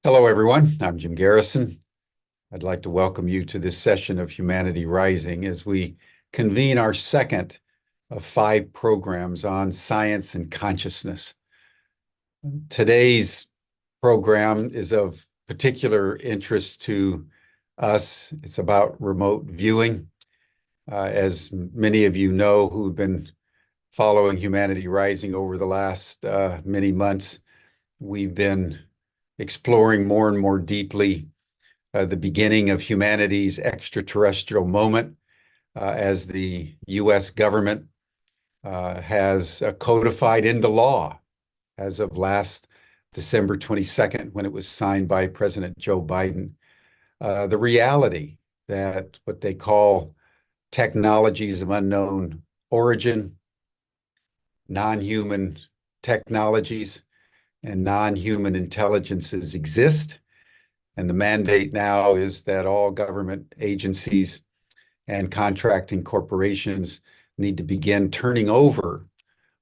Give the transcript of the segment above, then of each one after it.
Hello, everyone. I'm Jim Garrison. I'd like to welcome you to this session of Humanity Rising as we convene our second of 5 programs on science and consciousness. Today's program is of particular interest to us. It's about remote viewing. As many of you know who've been following Humanity Rising over the last many months, we've been exploring more and more deeply the beginning of humanity's extraterrestrial moment as the U.S. government has codified into law as of last December 22nd, when it was signed by President Joe Biden, the reality that what they call technologies of unknown origin, non-human technologies, and non-human intelligences exist. And the mandate now is that all government agencies and contracting corporations need to begin turning over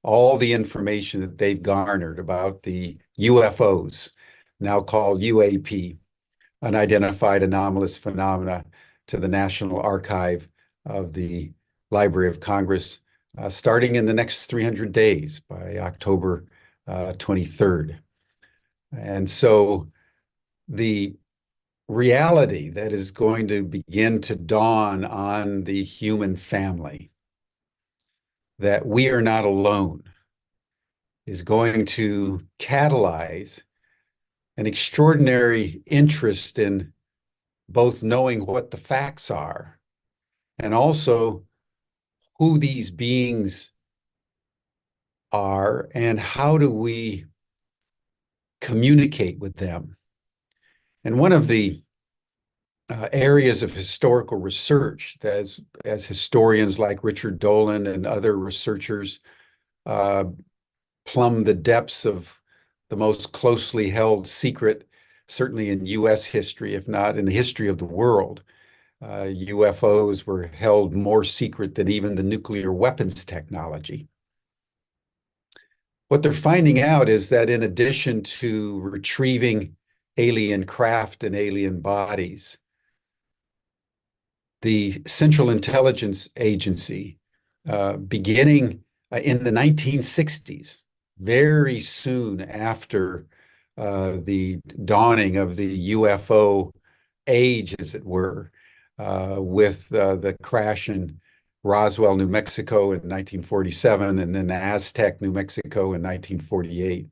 all the information that they've garnered about the UFOs, now called UAP, unidentified anomalous phenomena, to the National Archive of the Library of Congress, starting in the next 300 days by October 23rd. And so the reality that is going to begin to dawn on the human family, that we are not alone, is going to catalyze an extraordinary interest in both knowing what the facts are and also who these beings are and how do we communicate with them. And one of the areas of historical research that as historians like Richard Dolan and other researchers plumb the depths of the most closely held secret, certainly in US history, if not in the history of the world. UFOs were held more secret than even the nuclear weapons technology. What they're finding out is that in addition to retrieving alien craft and alien bodies, the Central Intelligence Agency, beginning in the 1960s, very soon after the dawning of the UFO age, as it were, with the crash in Roswell, New Mexico in 1947, and then Aztec, New Mexico in 1948,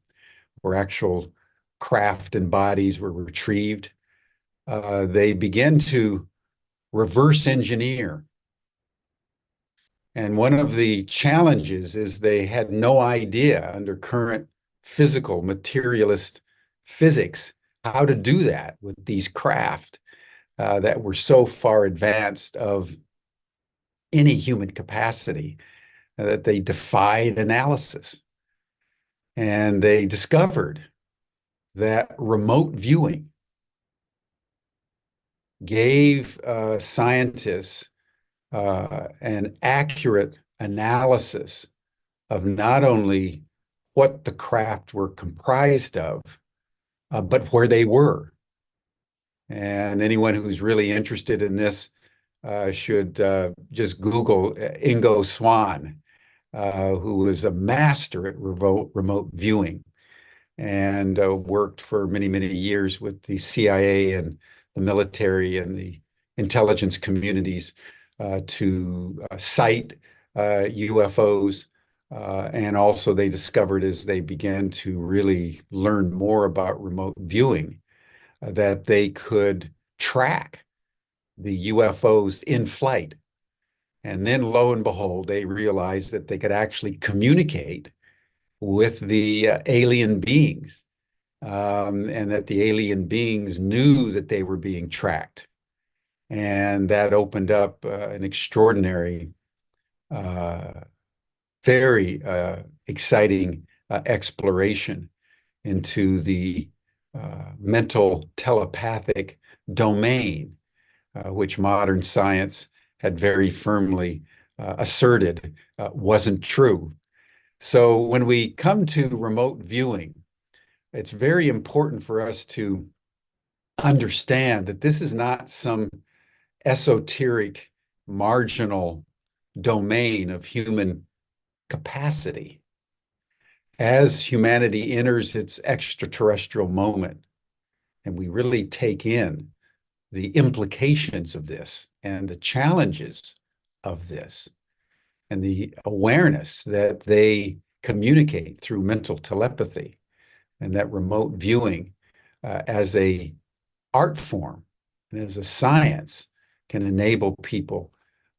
where actual craft and bodies were retrieved. They began to reverse engineer. And one of the challenges is they had no idea under current physical materialist physics how to do that with these craft that were so far advanced of any human capacity that they defied analysis. And they discovered that remote viewing gave scientists an accurate analysis of not only what the craft were comprised of, but where they were. And anyone who's really interested in this should just Google Ingo Swann, who was a master at remote viewing and worked for many, many years with the CIA and the military and the intelligence communities to cite UFOs. And also they discovered as they began to really learn more about remote viewing that they could track the UFOs in flight. And then lo and behold, they realized that they could actually communicate with the alien beings, and that the alien beings knew that they were being tracked. And that opened up an extraordinary, very exciting exploration into the mental telepathic domain, which modern science had very firmly asserted wasn't true. So when we come to remote viewing, it's very important for us to understand that this is not some esoteric, marginal domain of human capacity. As humanity enters its extraterrestrial moment, and we really take in the implications of this and the challenges of this and the awareness that they communicate through mental telepathy and that remote viewing as a art form and as a science can enable people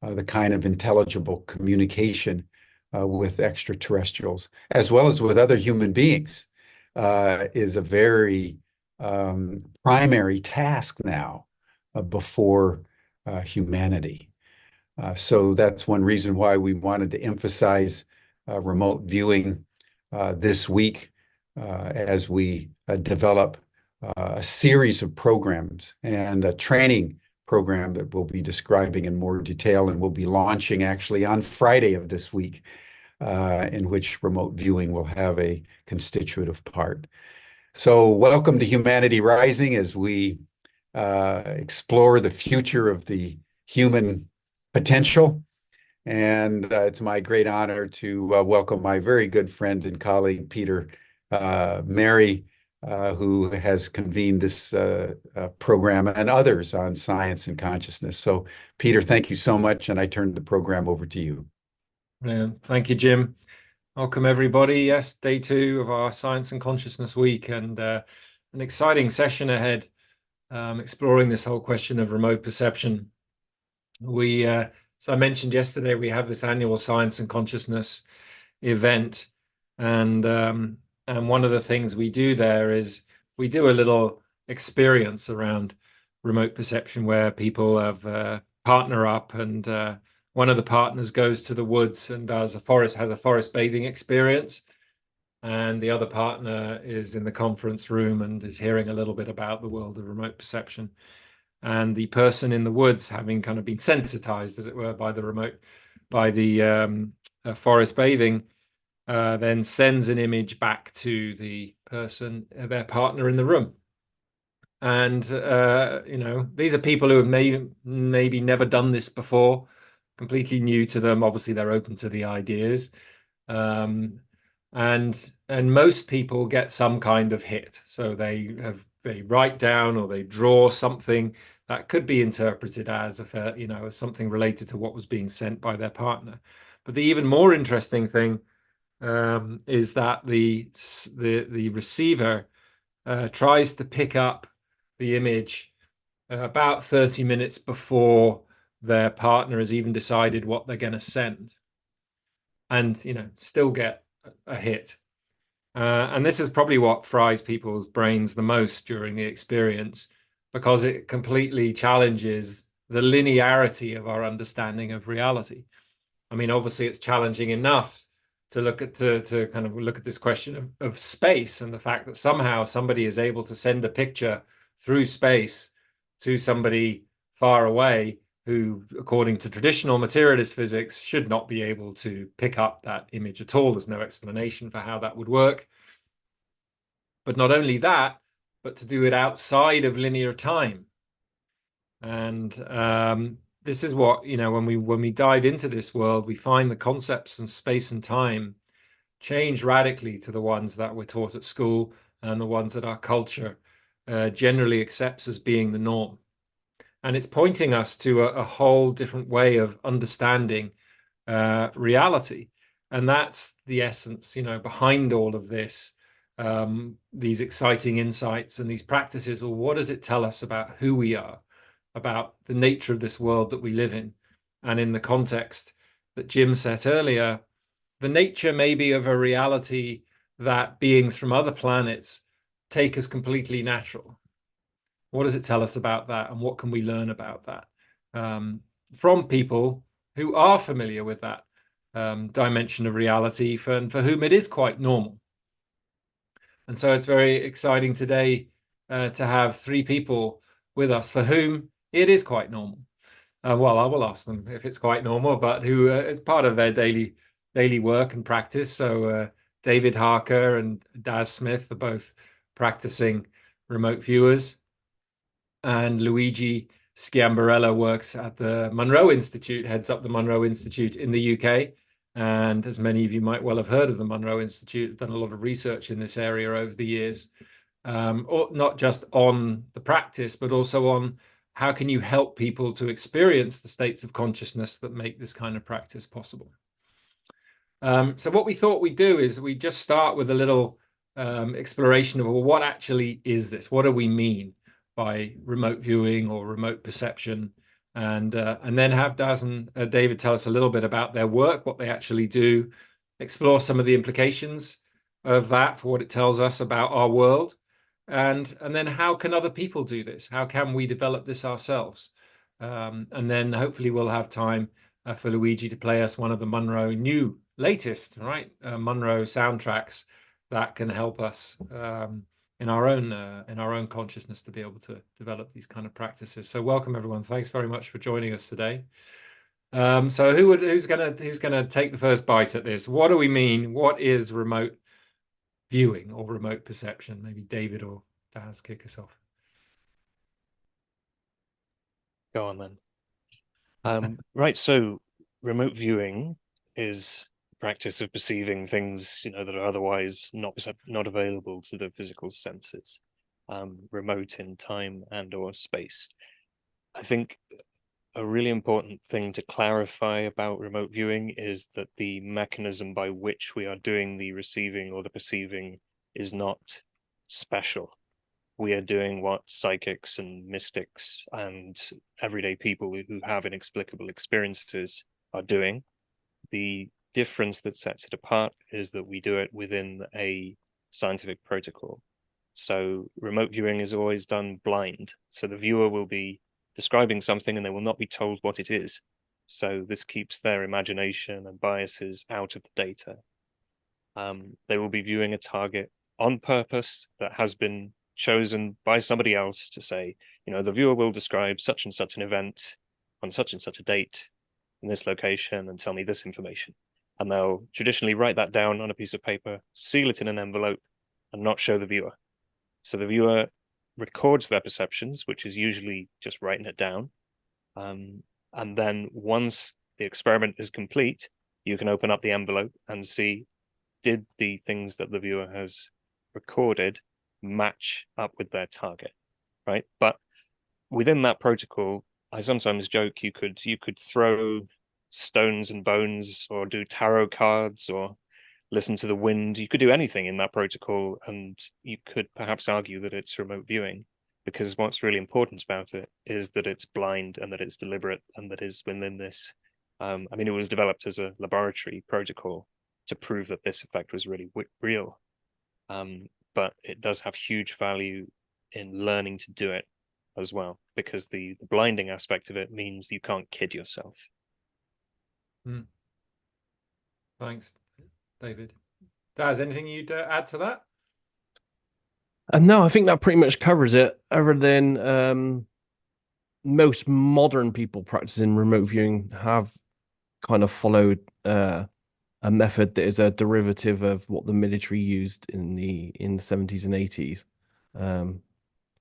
the kind of intelligible communication with extraterrestrials as well as with other human beings is a very primary task now before humanity. So that's one reason why we wanted to emphasize remote viewing this week as we develop a series of programs and a training program that we'll be describing in more detail and we'll be launching actually on Friday of this week, in which remote viewing will have a constitutive part. So welcome to Humanity Rising as we explore the future of the human potential. And it's my great honor to welcome my very good friend and colleague, Peter Mary, who has convened this program and others on science and consciousness. So, Peter, thank you so much. And I turn the program over to you. Thank you, Jim. Welcome, everybody. Yes, day 2 of our Science and Consciousness Week, and an exciting session ahead, exploring this whole question of remote perception. As I mentioned yesterday, we have this annual Science and Consciousness event, and one of the things we do there is we do a little experience around remote perception where people have partner up, and one of the partners goes to the woods and has a forest bathing experience, and the other partner is in the conference room and is hearing a little bit about the world of remote perception. And the person in the woods, having kind of been sensitized, as it were, by the forest bathing, then sends an image back to the person, their partner in the room. And these are people who have maybe never done this before, completely new to them. Obviously, they're open to the ideas, and most people get some kind of hit. So they write down or they draw something that could be interpreted as as something related to what was being sent by their partner. But the even more interesting thing is that the receiver tries to pick up the image about 30 minutes before their partner has even decided what they're going to send, and still get a hit. And this is probably what fries people's brains the most during the experience, because it completely challenges the linearity of our understanding of reality. I mean, obviously, it's challenging enough to kind of look at this question of space and the fact that somehow somebody is able to send a picture through space to somebody far away who, according to traditional materialist physics, should not be able to pick up that image at all. There's no explanation for how that would work. But not only that, but to do it outside of linear time. And this is what, when we dive into this world, we find the concepts of space and time change radically to the ones that we're taught at school and the ones that our culture generally accepts as being the norm. And it's pointing us to a whole different way of understanding reality. And that's the essence, behind all of this, these exciting insights and these practices. Well, what does it tell us about who we are, about the nature of this world that we live in? And in the context that Jim set earlier, the nature maybe of a reality that beings from other planets take as completely natural. What does it tell us about that? And what can we learn about that from people who are familiar with that dimension of reality for whom it is quite normal? And so it's very exciting today to have 3 people with us for whom it is quite normal. Well, I will ask them if it's quite normal, but who is part of their daily work and practice. So David Harker and Daz Smith are both practicing remote viewers. and Luigi Sciambarella works at the Monroe Institute, heads up the Monroe Institute in the UK. And as many of you might well have heard of the Monroe Institute, done a lot of research in this area over the years, or not just on the practice, but also on how can you help people to experience the states of consciousness that make this kind of practice possible. So what we thought we'd do is we just start with a little exploration of, well, what actually is this? What do we mean by remote viewing or remote perception? And then have Daz and David tell us a little bit about their work, what they actually do, explore some of the implications of that for what it tells us about our world, and then how can other people do this? How can we develop this ourselves? And then hopefully we'll have time for Luigi to play us one of the Monroe latest Monroe soundtracks that can help us in our own consciousness to be able to develop these kind of practices. So welcome everyone. Thanks very much for joining us today. So who's gonna take the first bite at this? What do we mean? What is remote viewing or remote perception? Maybe David or Daz kick us off. Go on then. Right, so remote viewing is practice of perceiving things, that are otherwise not available to the physical senses, remote in time and or space. I think a really important thing to clarify about remote viewing is that the mechanism by which we are doing the receiving or the perceiving is not special. We are doing what psychics and mystics and everyday people who have inexplicable experiences are doing. The difference that sets it apart is that we do it within a scientific protocol. So remote viewing is always done blind. So the viewer will be describing something and they will not be told what it is. So this keeps their imagination and biases out of the data. They will be viewing a target on purpose that has been chosen by somebody else to say, the viewer will describe such and such an event on such and such a date in this location and tell me this information. And they'll traditionally write that down on a piece of paper, seal it in an envelope, and not show the viewer. So the viewer records their perceptions, which is usually just writing it down. And then once the experiment is complete, you can open up the envelope and see, did the things that the viewer has recorded match up with their target, right? But within that protocol, I sometimes joke you could throw stones and bones or do tarot cards or listen to the wind. You could do anything in that protocol, and you could perhaps argue that it's remote viewing, because what's really important about it is that it's blind and that it's deliberate and that is within this. It was developed as a laboratory protocol to prove that this effect was really real. But it does have huge value in learning to do it as well, because the blinding aspect of it means you can't kid yourself. Thanks, David. Daz, anything you'd add to that? No, I think that pretty much covers it, other than most modern people practicing remote viewing have kind of followed a method that is a derivative of what the military used in the 70s and 80s.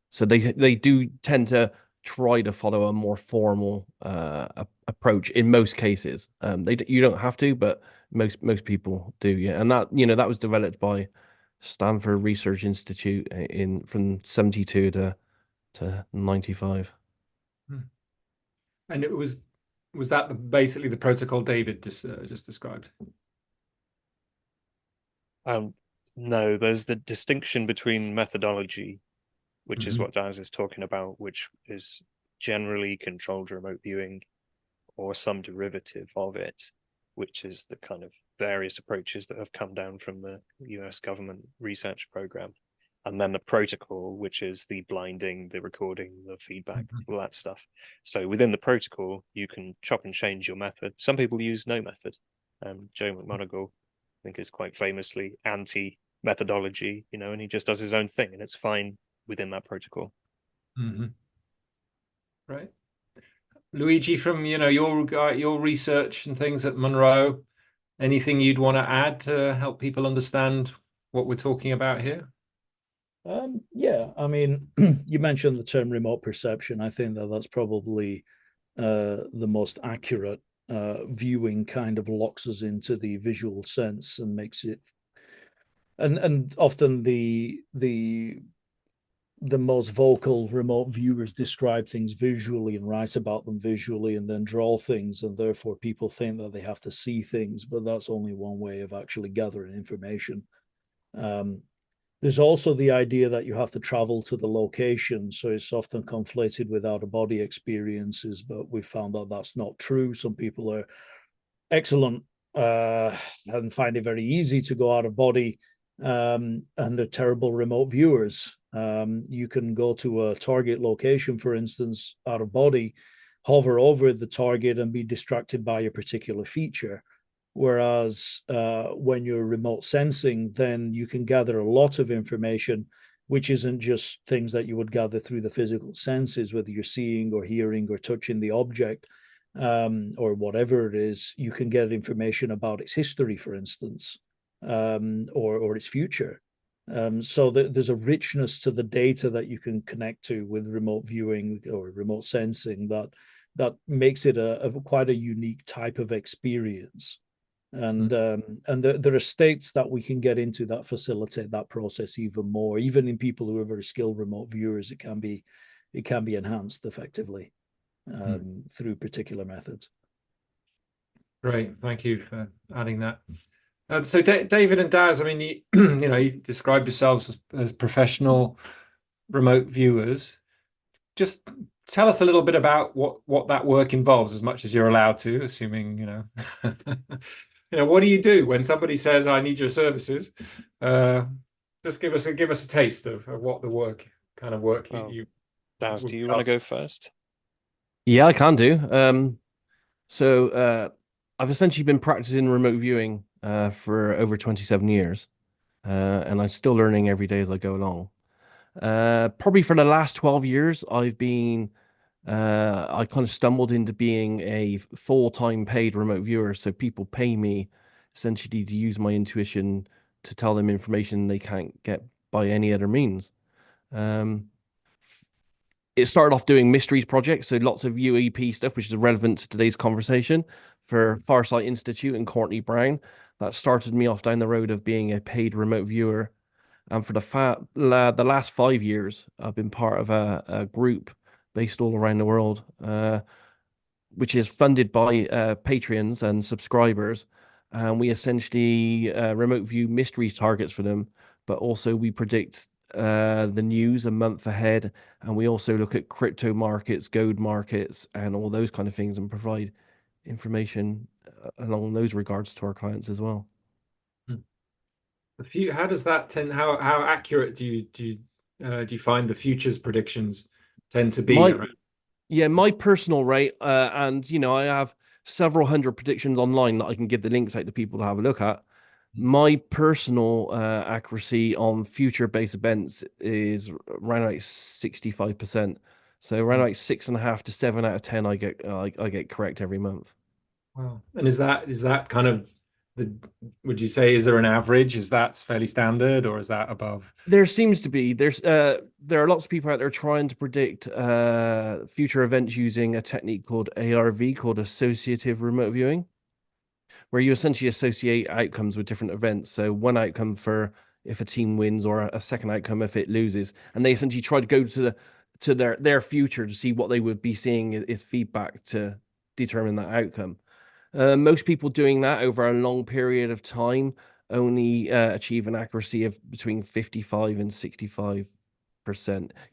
So they do tend to try to follow a more formal approach in most cases. You don't have to, but most people do, yeah. And that was developed by Stanford Research Institute from 72 to 95. And was that basically the protocol David just described? No, there's the distinction between methodology, which is what Daz is talking about, which is generally controlled remote viewing or some derivative of it, which is the kind of various approaches that have come down from the US government research program. And then the protocol, which is the blinding, the recording, the feedback, all that stuff. So within the protocol, you can chop and change your method. Some people use no method. Joe McMoneagle, I think, is quite famously anti-methodology, and he just does his own thing, and it's fine within that protocol. Right. Luigi, from your research and things at Monroe, anything you'd want to add to help people understand what we're talking about here? Yeah, I mean, you mentioned the term remote perception. I think that that's probably the most accurate. Viewing kind of locks us into the visual sense and makes it, and often the most vocal remote viewers describe things visually and write about them visually and then draw things, and therefore people think that they have to see things, but that's only one way of actually gathering information. Um, there's also the idea that you have to travel to the location, so it's often conflated with out of body experiences, but we found that that's not true. Some people are excellent and find it very easy to go out of body, and are terrible remote viewers. You can go to a target location, for instance, out of body, hover over the target and be distracted by a particular feature. Whereas when you're remote sensing, then you can gather a lot of information, which isn't just things that you would gather through the physical senses, whether you're seeing or hearing or touching the object, or whatever it is. You can get information about its history, for instance, or its future. So there's a richness to the data that you can connect to with remote viewing or remote sensing that makes it a quite a unique type of experience. And there are states that we can get into that facilitate that process even more. Even in people who are very skilled remote viewers, it can be enhanced effectively through particular methods. Great, thank you for adding that. So David and Daz, I mean, you describe yourselves as professional remote viewers. Just tell us a little bit about what that work involves, as much as you're allowed to, assuming, what do you do when somebody says, "I need your services"? Just give us a taste of what the kind of work you. Daz, do you want to go first? Yeah, I can do. So I've essentially been practicing remote viewing for over 27 years, and I'm still learning every day as I go along. Probably for the last 12 years, I kind of stumbled into being a full-time paid remote viewer. So people pay me essentially to use my intuition to tell them information they can't get by any other means. It started off doing mysteries projects, so lots of UEP stuff, which is relevant to today's conversation, for Farsight Institute and Courtney Brown. That started me off down the road of being a paid remote viewer. And for the last 5 years, I've been part of a group based all around the world, which is funded by Patreons and subscribers. And we essentially remote view mystery targets for them, but also we predict the news a month ahead, and we also look at crypto markets, gold markets, and all those kind of things, and provide information along those regards to our clients as well. How does that tend? How accurate do you find the futures predictions tend to be? My personal rate, and I have several hundred predictions online that I can give the links out to people to have a look at. My personal accuracy on future-based events is around like 65%. So around like 6.5 to 7 out of 10, I get correct every month. Wow! And is that kind of would you say, is there an average? Is that fairly standard, or is that above? There seems to be. There are lots of people out there trying to predict future events using a technique called ARV, called associative remote viewing, where you essentially associate outcomes with different events. So one outcome for if a team wins, or a second outcome if it loses, and they essentially try to go to their future to see what they would be seeing as feedback to determine that outcome. Most people doing that over a long period of time only achieve an accuracy of between 55 and 65%.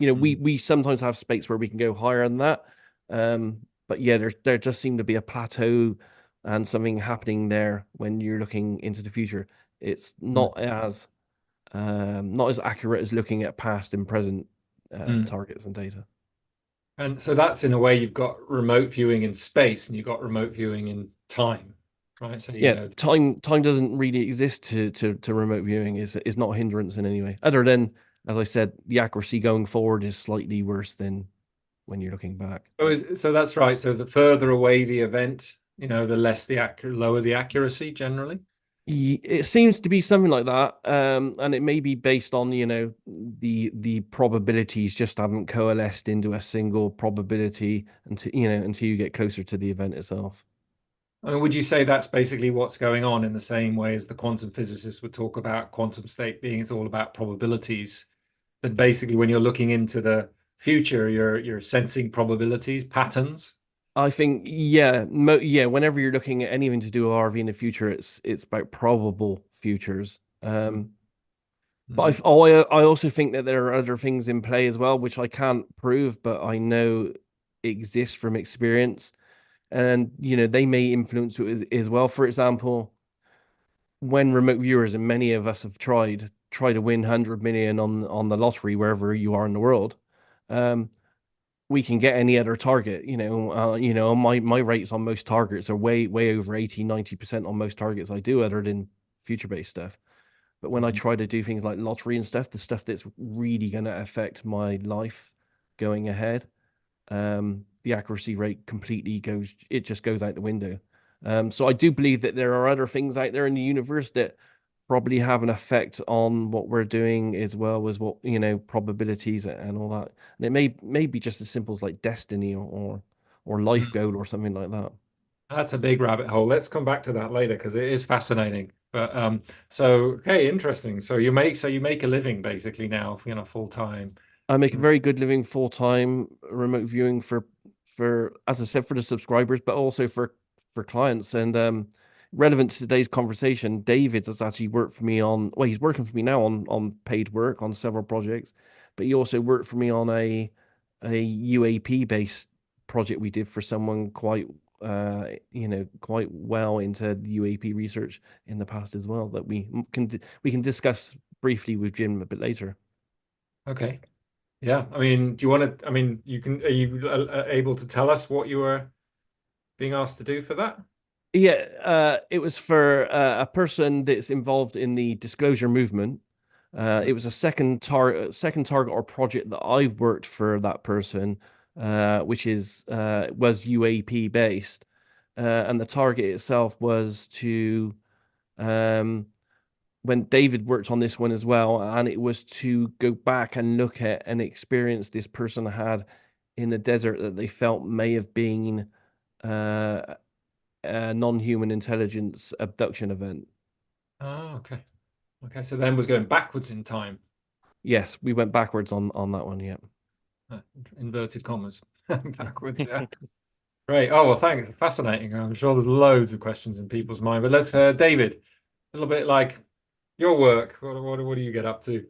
We sometimes have space where we can go higher than that. But yeah, there just seem to be a plateau and something happening there when you're looking into the future. It's not as accurate as looking at past and present targets and data. And so that's, in a way, you've got remote viewing in space and you've got remote viewing in time, right? So time doesn't really exist to remote viewing. Is not a hindrance in any way, other than, as I said, the accuracy going forward is slightly worse than when you're looking back. So that's right. So the further away the event, the lower the accuracy generally. It seems to be something like that, and it may be based on, you know, the probabilities just haven't coalesced into a single probability until, you know, until you get closer to the event itself. I mean, would you say that's basically what's going on in the same way as the quantum physicists would talk about quantum state being it's all about probabilities? That basically when you're looking into the future, you're sensing probabilities, patterns. I think, yeah, whenever you're looking at anything to do with RV in the future, it's about probable futures. But I also think that there are other things in play as well, which I can't prove, but I know exist from experience, and you know they may influence it as well. For example, when remote viewers, and many of us have try to win 100 million on the lottery wherever you are in the world, we can get any other target. You know, my rates on most targets are way over 80-90% on most targets I do, other than future based stuff. But when I try to do things like lottery and stuff, the stuff that's really going to affect my life going ahead, the accuracy rate completely just goes out the window. So I do believe that there are other things out there in the universe that probably have an effect on what we're doing, as well as what, you know, probabilities and all that. And it may be just as simple as like destiny or life goal or something like that. That's a big rabbit hole. Let's come back to that later because it is fascinating. But so okay, interesting. So you make a living basically now, you know, full time. I make a very good living full time remote viewing for as I said, for the subscribers, but also for clients. And relevant to today's conversation, David has actually worked for me on, well, he's working for me now on paid work on several projects, but he also worked for me on a UAP based project we did for someone quite you know, quite well into the UAP research in the past as well, that we can discuss briefly with Jim a bit later. Okay. Yeah. I mean, do you want to, I mean, are you able to tell us what you were being asked to do for that? Yeah, it was for a person that's involved in the disclosure movement. It was a second target or project that I've worked for that person, which was UAP based, and the target itself was to when David worked on this one as well, and it was to go back and look at an experience this person had in the desert that they felt may have been a non-human intelligence abduction event. Oh, okay. Okay. So then was going backwards in time. Yes, we went backwards on that one. Yeah. Inverted commas. Backwards, yeah. Great. Oh, well, thanks. Fascinating. I'm sure there's loads of questions in people's mind. But let's, David, a little bit like your work. What do you get up to?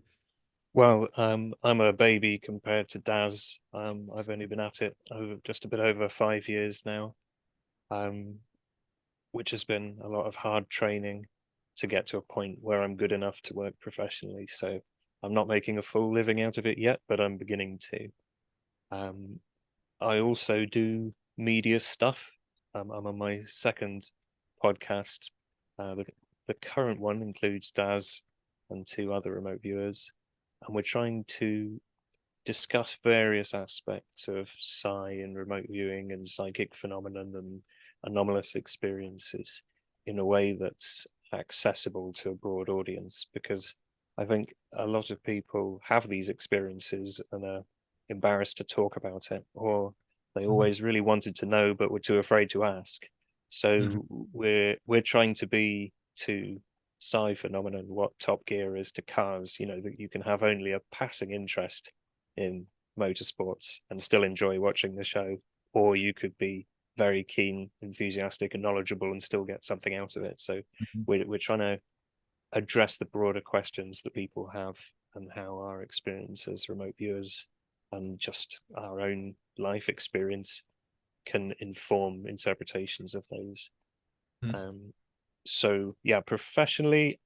Well, I'm a baby compared to Daz. I've only been at it just a bit over 5 years now, which has been a lot of hard training to get to a point where I'm good enough to work professionally. So I'm not making a full living out of it yet, but I'm beginning to. I also do media stuff. I'm on my second podcast. The current one includes Daz and 2 other remote viewers, and we're trying to discuss various aspects of psi and remote viewing and psychic phenomenon and anomalous experiences in a way that's accessible to a broad audience, because I think a lot of people have these experiences and are embarrassed to talk about it, or they always really wanted to know but were too afraid to ask. So we're trying to be to psi phenomenon what Top Gear is to cars, you know, that you can have only a passing interest in motorsports and still enjoy watching the show, or you could be very keen, enthusiastic, and knowledgeable and still get something out of it. So we're trying to address the broader questions that people have, and how our experience as remote viewers and just our own life experience can inform interpretations of those. So yeah, professionally,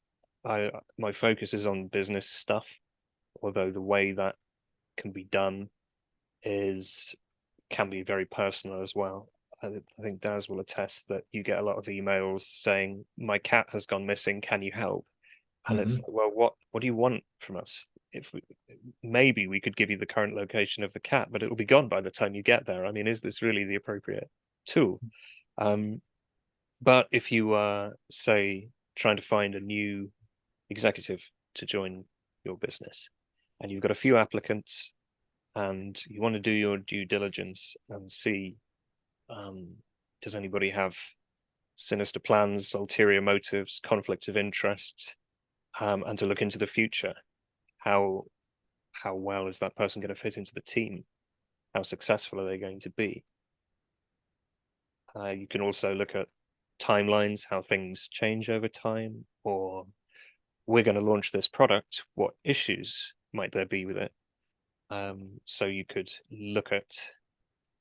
my focus is on business stuff, although the way that can be done can be very personal as well. I think Daz will attest that you get a lot of emails saying, my cat has gone missing, can you help? And it's like, well, what do you want from us? Maybe we could give you the current location of the cat, but it'll be gone by the time you get there. I mean, is this really the appropriate tool? But if you say trying to find a new executive to join your business, and you've got a few applicants, and you want to do your due diligence and see, does anybody have sinister plans, ulterior motives, conflict of interest, and to look into the future. How well is that person going to fit into the team? How successful are they going to be? You can also look at timelines, how things change over time, or we're going to launch this product, what issues might there be with it? So you could look at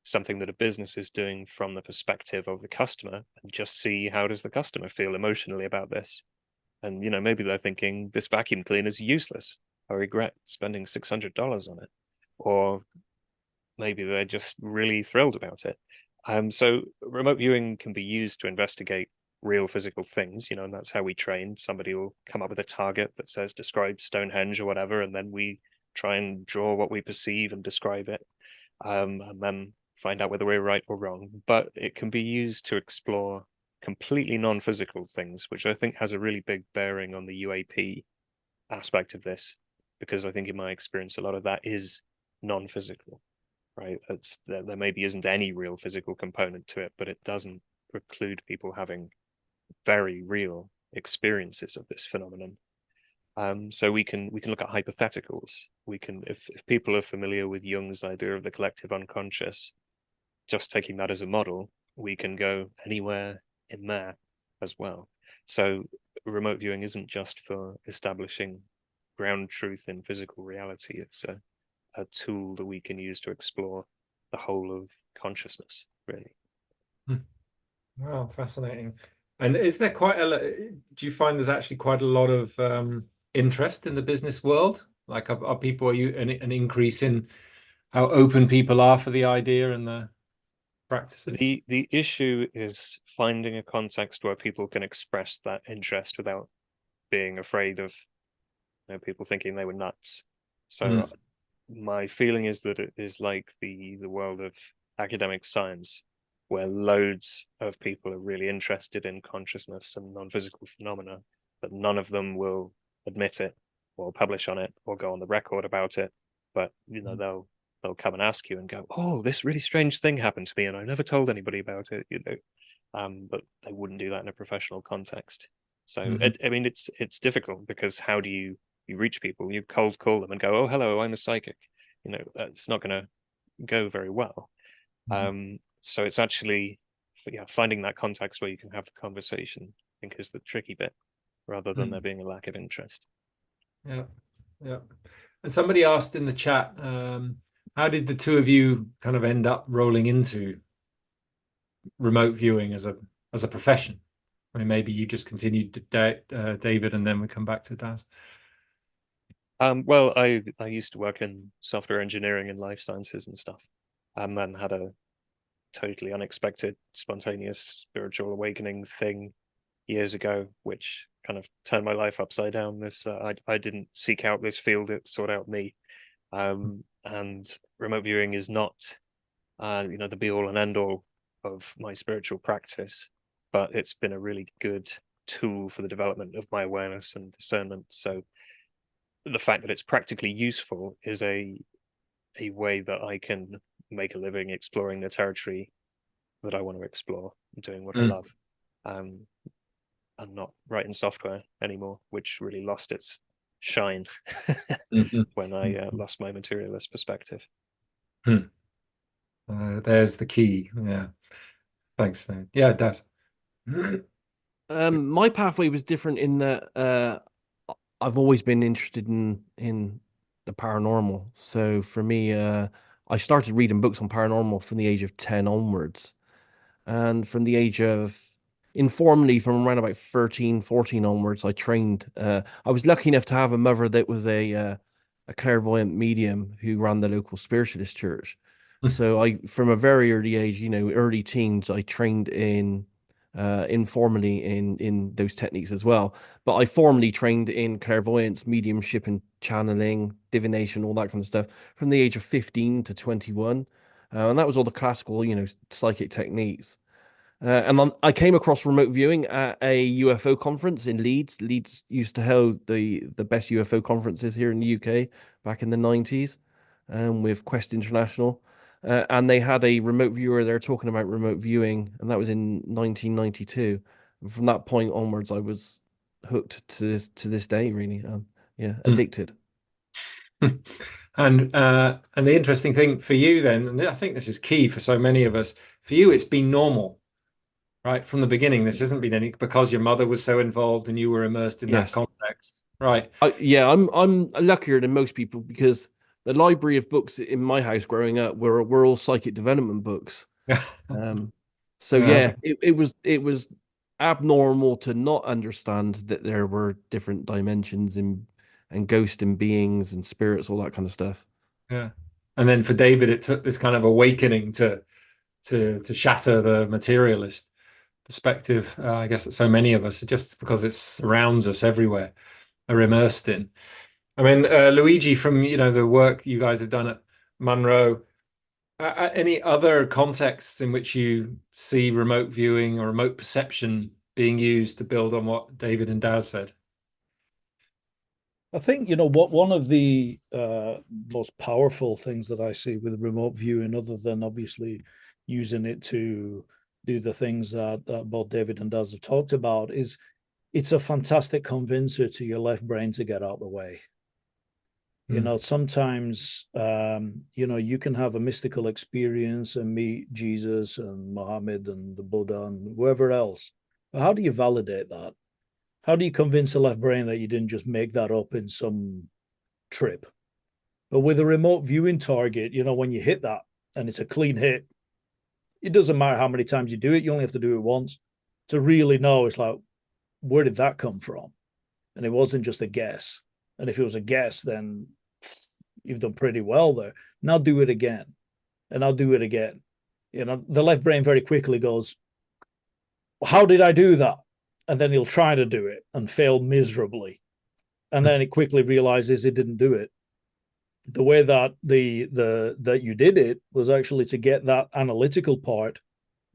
something that a business is doing from the perspective of the customer and just see, how does the customer feel emotionally about this? And, maybe they're thinking, this vacuum cleaner is useless. I regret spending $600 on it. Or maybe they're just really thrilled about it. So remote viewing can be used to investigate real physical things, and that's how we train. Somebody will come up with a target that says describe Stonehenge or whatever, and then we try and draw what we perceive and describe it, and then find out whether we're right or wrong. But it can be used to explore completely non-physical things, which I think has a really big bearing on the UAP aspect of this, because I think in my experience, a lot of that is non-physical, right? There maybe isn't any real physical component to it, but it doesn't preclude people having very real experiences of this phenomenon. So we can look at hypotheticals. We can, if people are familiar with Jung's idea of the collective unconscious, just taking that as a model, we can go anywhere in there as well. So remote viewing isn't just for establishing ground truth in physical reality. It's a tool that we can use to explore the whole of consciousness, really. Wow, fascinating. And is there do you find there's actually quite a lot of interest in the business world? Like, are people, an increase in how open people are for the idea and the practices? The issue is finding a context where people can express that interest without being afraid of people thinking they were nuts. So my feeling is that it is like the world of academic science, where loads of people are really interested in consciousness and non-physical phenomena, but none of them will admit it or publish on it or go on the record about it. But they'll come and ask you and go, oh, this really strange thing happened to me and I never told anybody about it, but they wouldn't do that in a professional context. So it's difficult, because how do you reach people? You cold call them and go, oh, hello, I'm a psychic. That's not going to go very well. So it's actually finding that context where you can have the conversation, I think, is the tricky bit, rather than there being a lack of interest. Yeah. And somebody asked in the chat, how did the two of you kind of end up rolling into remote viewing as a profession? I mean, maybe you just continued, David, and then we come back to Daz. Well, I used to work in software engineering and life sciences and stuff, and then had a totally unexpected, spontaneous spiritual awakening thing years ago, which kind of turned my life upside down. I didn't seek out this field; it sought out me. And remote viewing is not, the be all and end all of my spiritual practice, but it's been a really good tool for the development of my awareness and discernment. So the fact that it's practically useful is a way that I can make a living exploring the territory that I want to explore, doing what I love. I'm not writing software anymore, which really lost its shine when I lost my materialist perspective. There's the key. Yeah. Thanks, Nate. Yeah, Daz. My pathway was different in that I've always been interested in the paranormal. So for me, I started reading books on paranormal from the age of 10 onwards. And from the age of, informally, from around about 13, 14 onwards, I trained. I was lucky enough to have a mother that was a clairvoyant medium who ran the local spiritualist church. So from a very early age, early teens, I trained informally in those techniques as well. But I formally trained in clairvoyance, mediumship, and channeling, divination, all that kind of stuff from the age of 15 to 21. And that was all the classical, psychic techniques. I came across remote viewing at a UFO conference in Leeds. Leeds used to hold the best UFO conferences here in the UK back in the 90s, with Quest International. And they had a remote viewer there talking about remote viewing, and that was in 1992. And from that point onwards, I was hooked to this day, really. Yeah, addicted. And the interesting thing for you then, and I think this is key for so many of us, for you, it's been normal, right? From the beginning, this hasn't been any because your mother was so involved and you were immersed in that Yes. context, right? Yeah, I'm luckier than most people because the library of books in my house growing up were all psychic development books. So yeah, it was abnormal to not understand that there were different dimensions and ghosts and beings and spirits, all that kind of stuff. Yeah. And then for David, it took this kind of awakening to shatter the materialist perspective. I guess that so many of us, just because it surrounds us everywhere, are immersed in. I mean, Luigi, from the work you guys have done at Monroe, any other contexts in which you see remote viewing or remote perception being used to build on what David and Daz said? I think, what one of the most powerful things that I see with remote viewing, other than obviously using it to do the things that both David and Daz have talked about, is it's a fantastic convincer to your left brain to get out of the way. Sometimes, you can have a mystical experience and meet Jesus and Muhammad and the Buddha and whoever else. But how do you validate that? How do you convince the left brain that you didn't just make that up in some trip? But with a remote viewing target, when you hit that and it's a clean hit, it doesn't matter how many times you do it. You only have to do it once to really know. It's like, where did that come from? And it wasn't just a guess. And if it was a guess, then you've done pretty well there. Now do it again. And I'll do it again. The left brain very quickly goes, well, how did I do that? And then he'll try to do it and fail miserably. And then it quickly realizes it didn't do it. The way that that you did it was actually to get that analytical part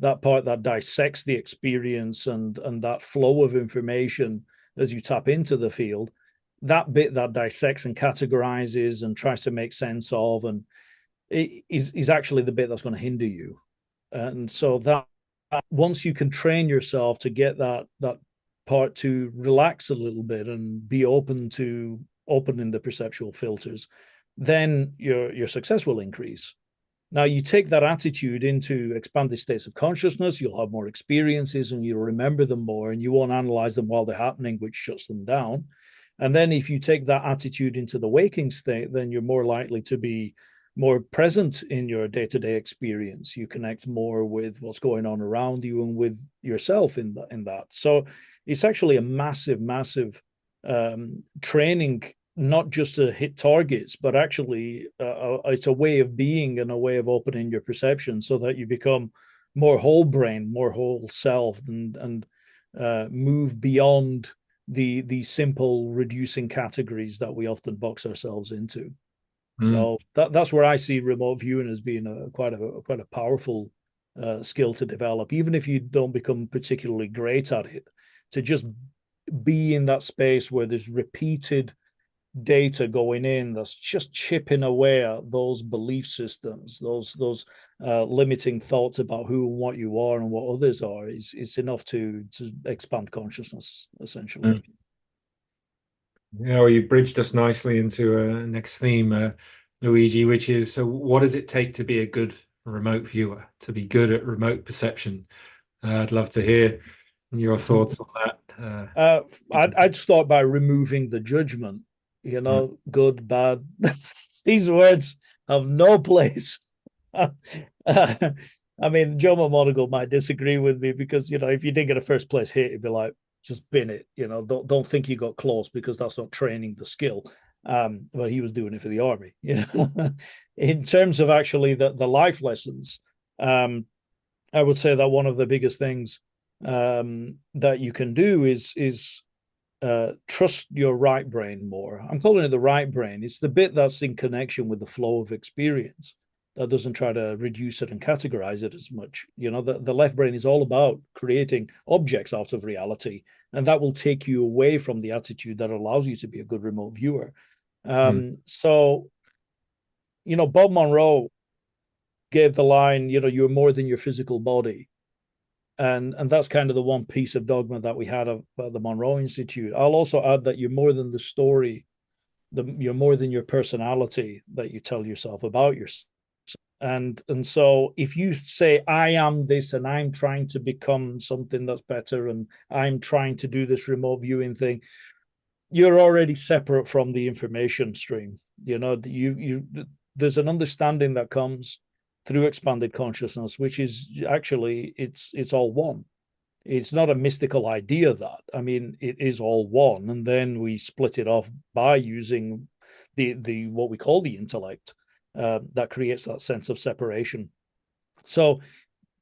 that dissects the experience and that flow of information as you tap into the field, that bit that dissects and categorizes and tries to make sense of, and it is actually the bit that's going to hinder you. And so that once you can train yourself to get that part to relax a little bit and be open to opening the perceptual filters, then your success will increase. Now, you take that attitude into expanded states of consciousness, you'll have more experiences and you'll remember them more, and you won't analyze them while they're happening, which shuts them down. And then if you take that attitude into the waking state, then you're more likely to be more present in your day-to-day experience. You connect more with what's going on around you and with yourself in that. So it's actually a massive, massive training, not just to hit targets, but actually it's a way of being and a way of opening your perception so that you become more whole brain, more whole self, and move beyond the simple reducing categories that we often box ourselves into. So that's where I see remote viewing as being quite a powerful skill to develop, even if you don't become particularly great at it, to just be in that space where there's repeated data going in that's just chipping away at those belief systems, those limiting thoughts about who and what you are and what others are. It's enough to expand consciousness, essentially. Yeah, well, you bridged us nicely into a next theme, Luigi, which is, so what does it take to be a good remote viewer, to be good at remote perception? I'd love to hear your thoughts on that. I'd start by removing the judgment. Good, bad. These words have no place. I mean, Joe McMonagle might disagree with me because, if you didn't get a first place hit, it'd be like, just bin it. Don't think you got close, because that's not training the skill. But he was doing it for the army. In terms of actually the life lessons, I would say that one of the biggest things that you can do is trust your right brain more. I'm calling it the right brain. It's the bit that's in connection with the flow of experience. that doesn't try to reduce it and categorize it as much. You know, the left brain is all about creating objects out of reality, and that will take you away from the attitude that allows you to be a good remote viewer. So, you know, Bob Monroe gave the line, you know, you're more than your physical body. And that's kind of the one piece of dogma that we had about the Monroe Institute. I'll also add that you're more than the story, you're more than your personality that you tell yourself about yourself. And so if you say, I am this and I'm trying to become something that's better and I'm trying to do this remote viewing thing, you're already separate from the information stream. You know, there's an understanding that comes through expanded consciousness, which is actually it's all one. It's not a mystical idea that, I mean, it is all one, and then we split it off by using the what we call the intellect, that creates that sense of separation. So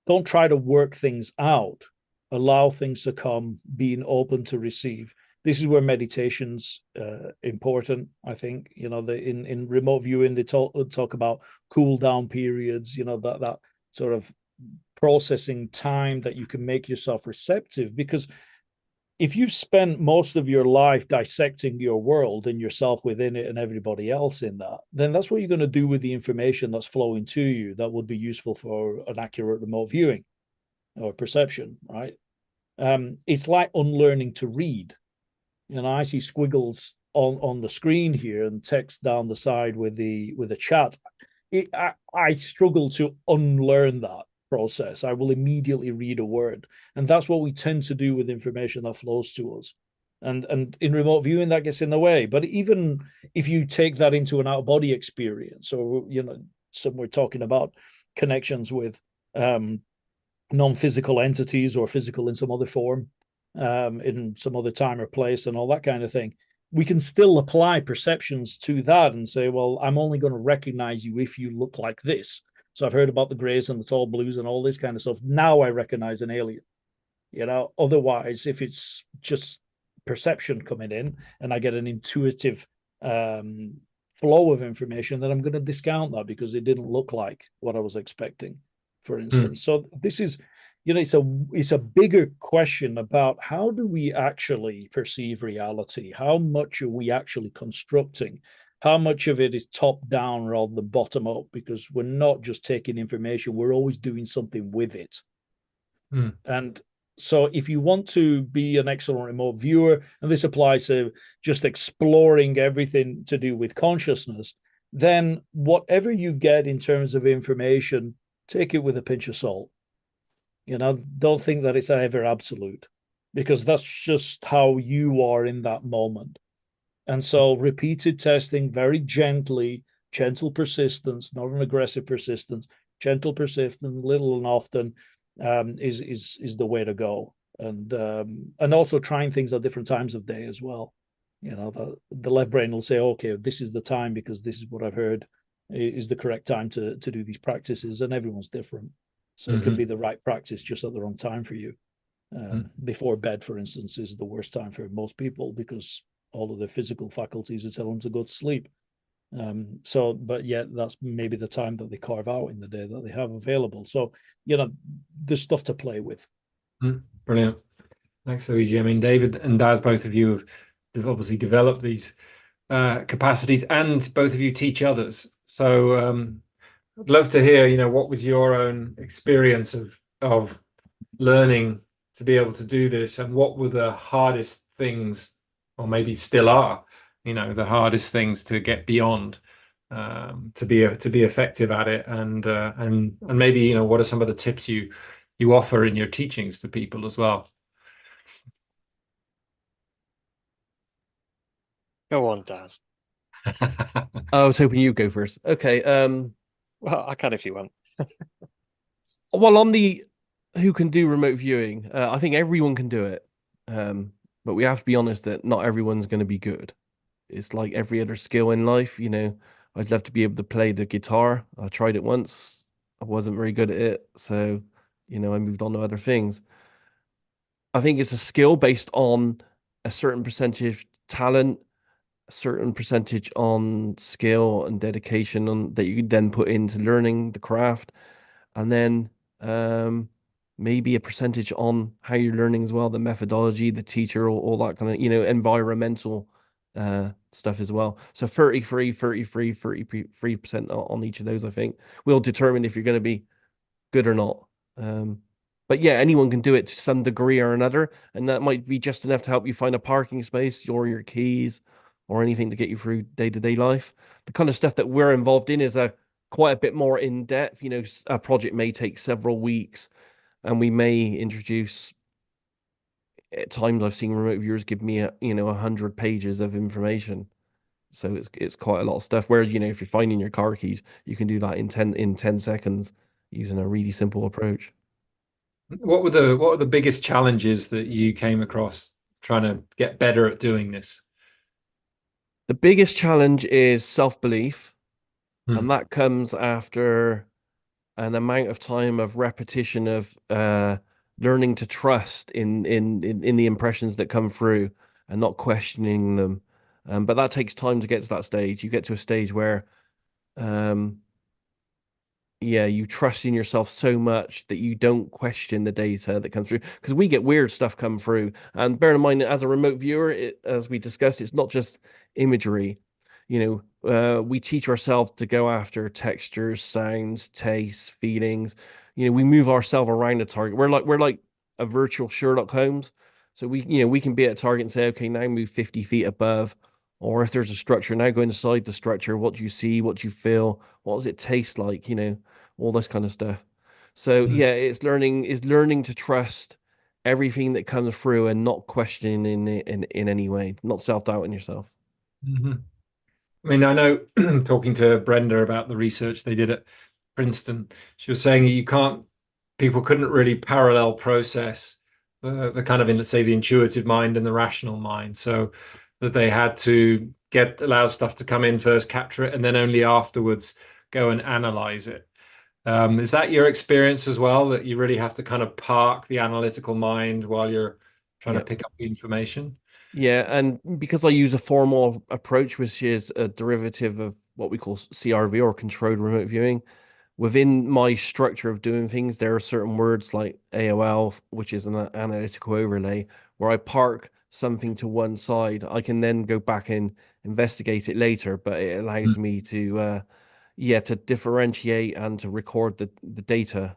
don't try to work things out. Allow things to come, being open to receive. This is where meditation's important, I think. You know, in remote viewing, they talk about cool down periods, you know, that sort of processing time that you can make yourself receptive. Because if you've spent most of your life dissecting your world and yourself within it and everybody else in that, then that's what you're going to do with the information that's flowing to you that would be useful for an accurate remote viewing or perception, right? It's like unlearning to read. You know, I see squiggles on the screen here and text down the side with the chat. I struggle to unlearn that process. I will immediately read a word, and that's what we tend to do with information that flows to us. And in remote viewing, that gets in the way. But even if you take that into an out-of-body experience, or you know, some we're talking about connections with non-physical entities or physical in some other form, in some other time or place and all that kind of thing, we can still apply perceptions to that and say, well, I'm only going to recognize you if you look like this. So I've heard about the grays and the tall blues and all this kind of stuff. Now I recognize an alien. You know, otherwise, if it's just perception coming in and I get an intuitive flow of information, then I'm going to discount that because it didn't look like what I was expecting, for instance. So this is, you know, it's a bigger question about how do we actually perceive reality? How much are we actually constructing? How much of it is top down rather than bottom up? Because we're not just taking information, we're always doing something with it. And so if you want to be an excellent remote viewer, and this applies to just exploring everything to do with consciousness, then whatever you get in terms of information, take it with a pinch of salt. You know, don't think that it's ever absolute, because that's just how you are in that moment. And so repeated testing, very gently, gentle persistence, not an aggressive persistence, gentle persistence, little and often, is the way to go. And also trying things at different times of day as well. You know, the left brain will say, okay, this is the time because this is what I've heard is the correct time to do these practices, and everyone's different. So it could be the right practice just at the wrong time for you. Before bed, for instance, is the worst time for most people because all of their physical faculties are telling them to go to sleep. But yet that's maybe the time that they carve out in the day that they have available. So, you know, there's stuff to play with. Brilliant. Thanks, Luigi. I mean, David and Daz, both of you have obviously developed these capacities, and both of you teach others. So I'd love to hear, you know, what was your own experience of learning to be able to do this, and what were the hardest things, or maybe still are, you know, the hardest things to get beyond, to be effective at it, and maybe, you know, what are some of the tips you offer in your teachings to people as well? Go on, Daz. I was hoping you'd go first. Okay. Well, I can if you want. Well, on the who can do remote viewing, I think everyone can do it. But we have to be honest that not everyone's going to be good. It's like every other skill in life, you know. I'd love to be able to play the guitar. I tried it once. I wasn't very good at it. So, you know, I moved on to other things. I think it's a skill based on a certain percentage of talent a certain percentage on skill and dedication that you then put into learning the craft, and then maybe a percentage on how you're learning as well, the methodology, the teacher, all that kind of, environmental stuff as well. So 33, 33, 33% on each of those, I think, will determine if you're going to be good or not. But yeah, anyone can do it to some degree or another, and that might be just enough to help you find a parking space or your keys or anything to get you through day-to-day life. The kind of stuff that we're involved in is quite a bit more in depth. A project may take several weeks, and we may introduce. At times, I've seen remote viewers give me 100 pages of information. So it's quite a lot of stuff. Whereas, if you're finding your car keys, you can do that in 10 seconds using a really simple approach. What were the biggest challenges that you came across trying to get better at doing this? The biggest challenge is self-belief, and Hmm. that comes after an amount of time of repetition of learning to trust in the impressions that come through and not questioning them. But that takes time to get to that stage. You get to a stage where yeah, you trust in yourself so much that you don't question the data that comes through, because we get weird stuff come through. And bear in mind, as a remote viewer, as we discussed, it's not just imagery. We teach ourselves to go after textures, sounds, tastes, feelings. We move ourselves around the target. We're like a virtual Sherlock Holmes. So we can be at a target and say, okay, now move 50 feet above. Or if there's a structure, now go inside the structure. What do you see? What do you feel? What does it taste like? All this kind of stuff. So Hmm. yeah, it's learning to trust everything that comes through and not questioning it in any way, not self-doubting yourself. Mhm. I mean, I know talking to Brenda about the research they did at Princeton, she was saying that people couldn't really parallel process the kind of, let's say, the intuitive mind and the rational mind. So that they had to allow stuff to come in first, capture it, and then only afterwards go and analyze it. Is that your experience as well, that you really have to kind of park the analytical mind while you're trying to Yeah. pick up the information? Yeah, and because I use a formal approach, which is a derivative of what we call CRV, or controlled remote viewing, within my structure of doing things, there are certain words like AOL, which is an analytical overlay, where I park something to one side. I can then go back and investigate it later, but it allows me to differentiate and to record the data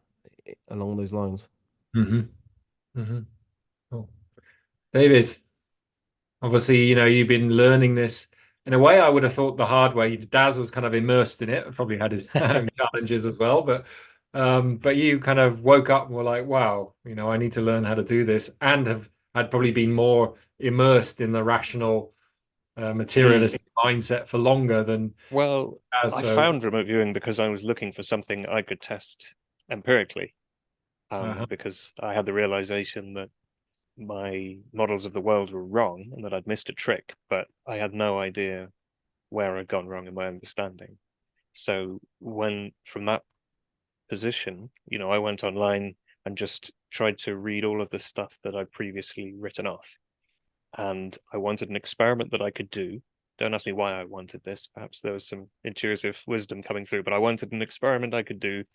along those lines. Mm-hmm. Mm-hmm. Cool. David, obviously, you've been learning this in a way. I would have thought the hard way. Daz was kind of immersed in it, probably had his own challenges as well, but you kind of woke up and were like, wow, I need to learn how to do this, and had probably been more immersed in the rational, Mm. materialistic mindset for longer than Well, Daz. I So, found remote viewing because I was looking for something I could test empirically, uh-huh. because I had the realization that my models of the world were wrong and that I'd missed a trick, but I had no idea where I'd gone wrong in my understanding. So from that position, I went online and just tried to read all of the stuff that I'd previously written off. And I wanted an experiment that I could do. Don't ask me why I wanted this. Perhaps there was some intuitive wisdom coming through, but I wanted an experiment I could do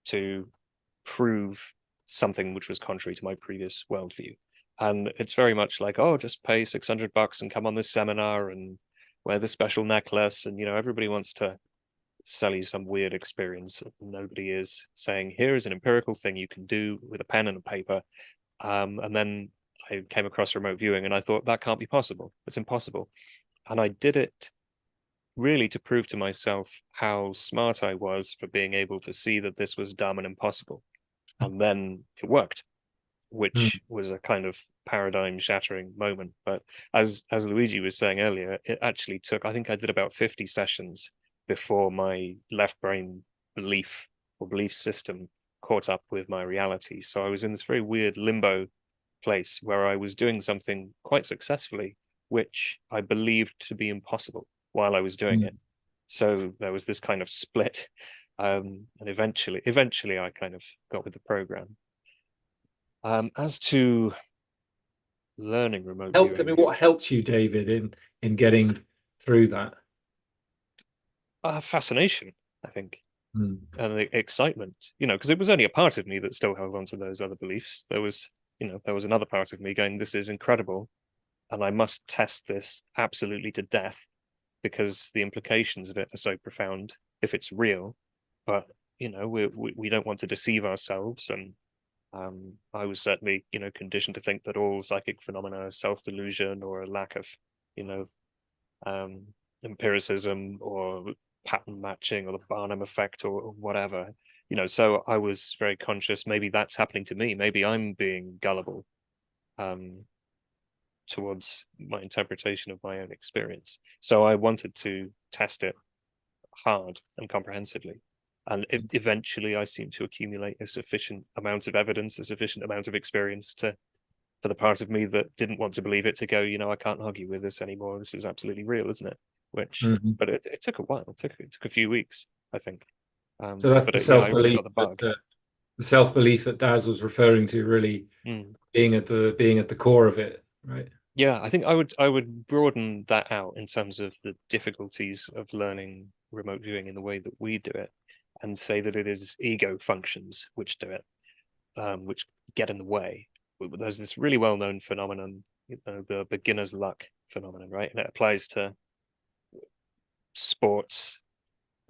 to prove something which was contrary to my previous worldview. And it's very much like, oh, just pay $600 and come on this seminar and wear the special necklace. And, everybody wants to sell you some weird experience. Nobody is saying, here is an empirical thing you can do with a pen and a paper. And then I came across remote viewing and I thought that can't be possible. It's impossible. And I did it really to prove to myself how smart I was for being able to see that this was dumb and impossible. And then it worked, which was a kind of paradigm shattering moment. But as Luigi was saying earlier, it actually took, I think I did about 50 sessions before my left brain belief or belief system caught up with my reality. So I was in this very weird limbo place where I was doing something quite successfully, which I believed to be impossible while I was doing it. So there was this kind of split. And eventually I kind of got with the program. As to learning remote Helped. I viewing, mean, what helped you, David, in getting through that? Fascination, I think, Mm. and excitement, because it was only a part of me that still held on to those other beliefs. There was another part of me going, this is incredible, and I must test this absolutely to death, because the implications of it are so profound if it's real. But we don't want to deceive ourselves, and I was certainly conditioned to think that all psychic phenomena are self-delusion or a lack of empiricism or pattern matching or the Barnum effect or whatever. So I was very conscious, maybe that's happening to me, maybe I'm being gullible towards my interpretation of my own experience. So I wanted to test it hard and comprehensively. And eventually I seemed to accumulate a sufficient amount of evidence, a sufficient amount of experience for the part of me that didn't want to believe it to go, I can't argue with this anymore. This is absolutely real, isn't it? But it took a while. It took a few weeks, I think. So that's the I really self-belief, got the bug. The self-belief that Daz was referring to, really being at the core of it, right? Yeah, I think I would broaden that out in terms of the difficulties of learning remote viewing in the way that we do it, and say that it is ego functions which do it, which get in the way. There's this really well-known phenomenon, the beginner's luck phenomenon, right? And it applies to sports.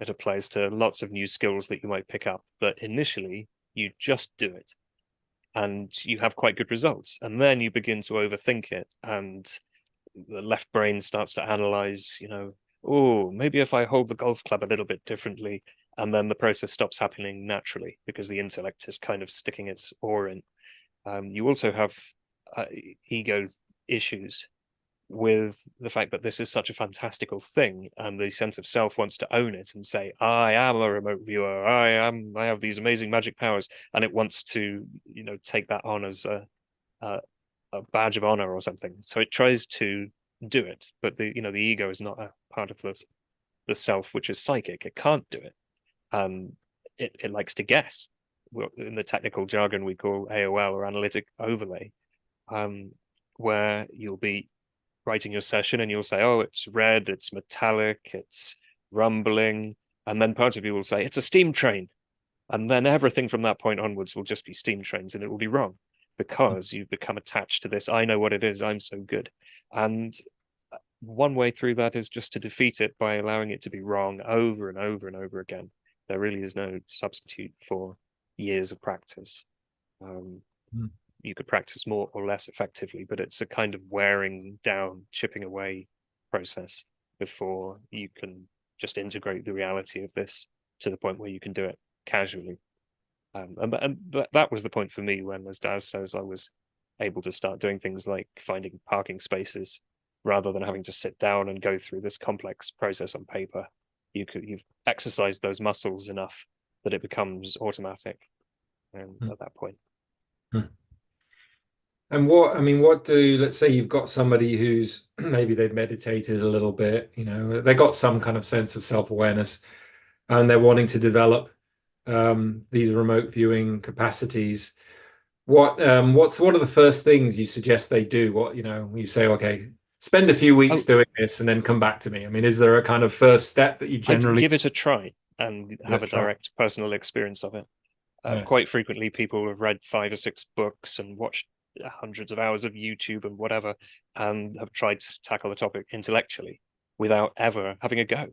It applies to lots of new skills that you might pick up, but initially you just do it and you have quite good results. And then you begin to overthink it, and the left brain starts to analyze, oh, maybe if I hold the golf club a little bit differently, and then the process stops happening naturally because the intellect is kind of sticking its oar in. You also have ego issues with the fact that this is such a fantastical thing, and the sense of self wants to own it and say, I am a remote viewer, I have these amazing magic powers, and it wants to take that on as a badge of honor or something. So it tries to do it, but the ego is not a part of the self which is psychic. It can't do it. It likes to guess. In the technical jargon we call AOL, or analytic overlay, where you'll be writing your session and you'll say, oh, it's red, it's metallic, it's rumbling, and then part of you will say it's a steam train, and then everything from that point onwards will just be steam trains, and it will be wrong because you've become attached to this. I know what it is, I'm so good. And one way through that is just to defeat it by allowing it to be wrong over and over and over again. There really is no substitute for years of practice. You could practice more or less effectively, but it's a kind of wearing down, chipping away process before you can just integrate the reality of this to the point where you can do it casually. And that was the point for me when, as Daz says, I was able to start doing things like finding parking spaces rather than having to sit down and go through this complex process on paper. You've exercised those muscles enough that it becomes automatic at that point. And let's say you've got somebody who's maybe they've meditated a little bit, they got some kind of sense of self-awareness, and they're wanting to develop these remote viewing capacities. What are the first things you suggest they do? What, you say, okay, spend a few weeks doing this and then come back to me. I mean, is there a kind of first step that you generally give it a try and have a direct personal experience of it? Quite frequently, people have read 5 or 6 books and watched hundreds of hours of YouTube and whatever, and have tried to tackle the topic intellectually without ever having a go.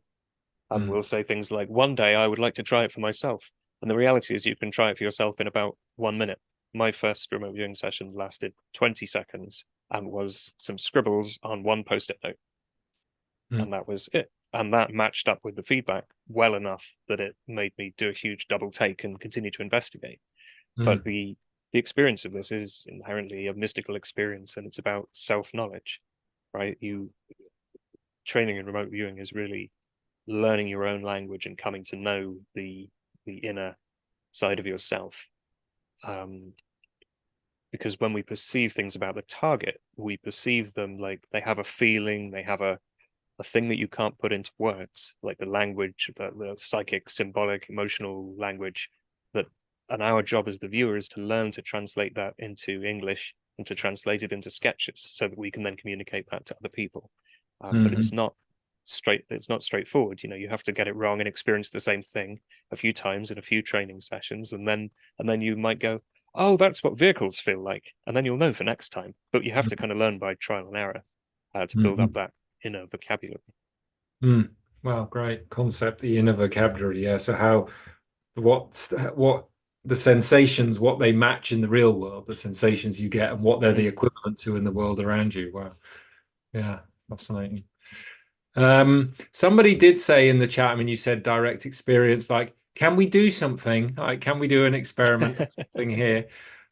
And we'll say things like, one day I would like to try it for myself. And the reality is you can try it for yourself in about 1 minute. My first remote viewing session lasted 20 seconds and was some scribbles on one post-it note. And that was it. And that matched up with the feedback well enough that it made me do a huge double take and continue to investigate. But the experience of this is inherently a mystical experience, and it's about self-knowledge, right? Training in remote viewing is really learning your own language and coming to know the inner side of yourself. Because when we perceive things about the target, we perceive them like they have a feeling, they have a thing that you can't put into words, like the language, the psychic, symbolic, emotional language and our job as the viewer is to learn to translate that into English and to translate it into sketches so that we can then communicate that to other people. But it's not it's not straightforward. You know, you have to get it wrong and experience the same thing a few times in a few training sessions, and then you might go, oh, that's what vehicles feel like, and then you'll know for next time. But you have to kind of learn by trial and error to build up that inner vocabulary. Wow, great concept, the inner vocabulary. Yeah. So what the sensations, what they match in the real world, the sensations you get, and what they're the equivalent to in the world around you. Wow. Yeah, fascinating. Somebody did say in the chat, I mean, you said direct experience, like, can we do something? Like, can we do an experiment or something here?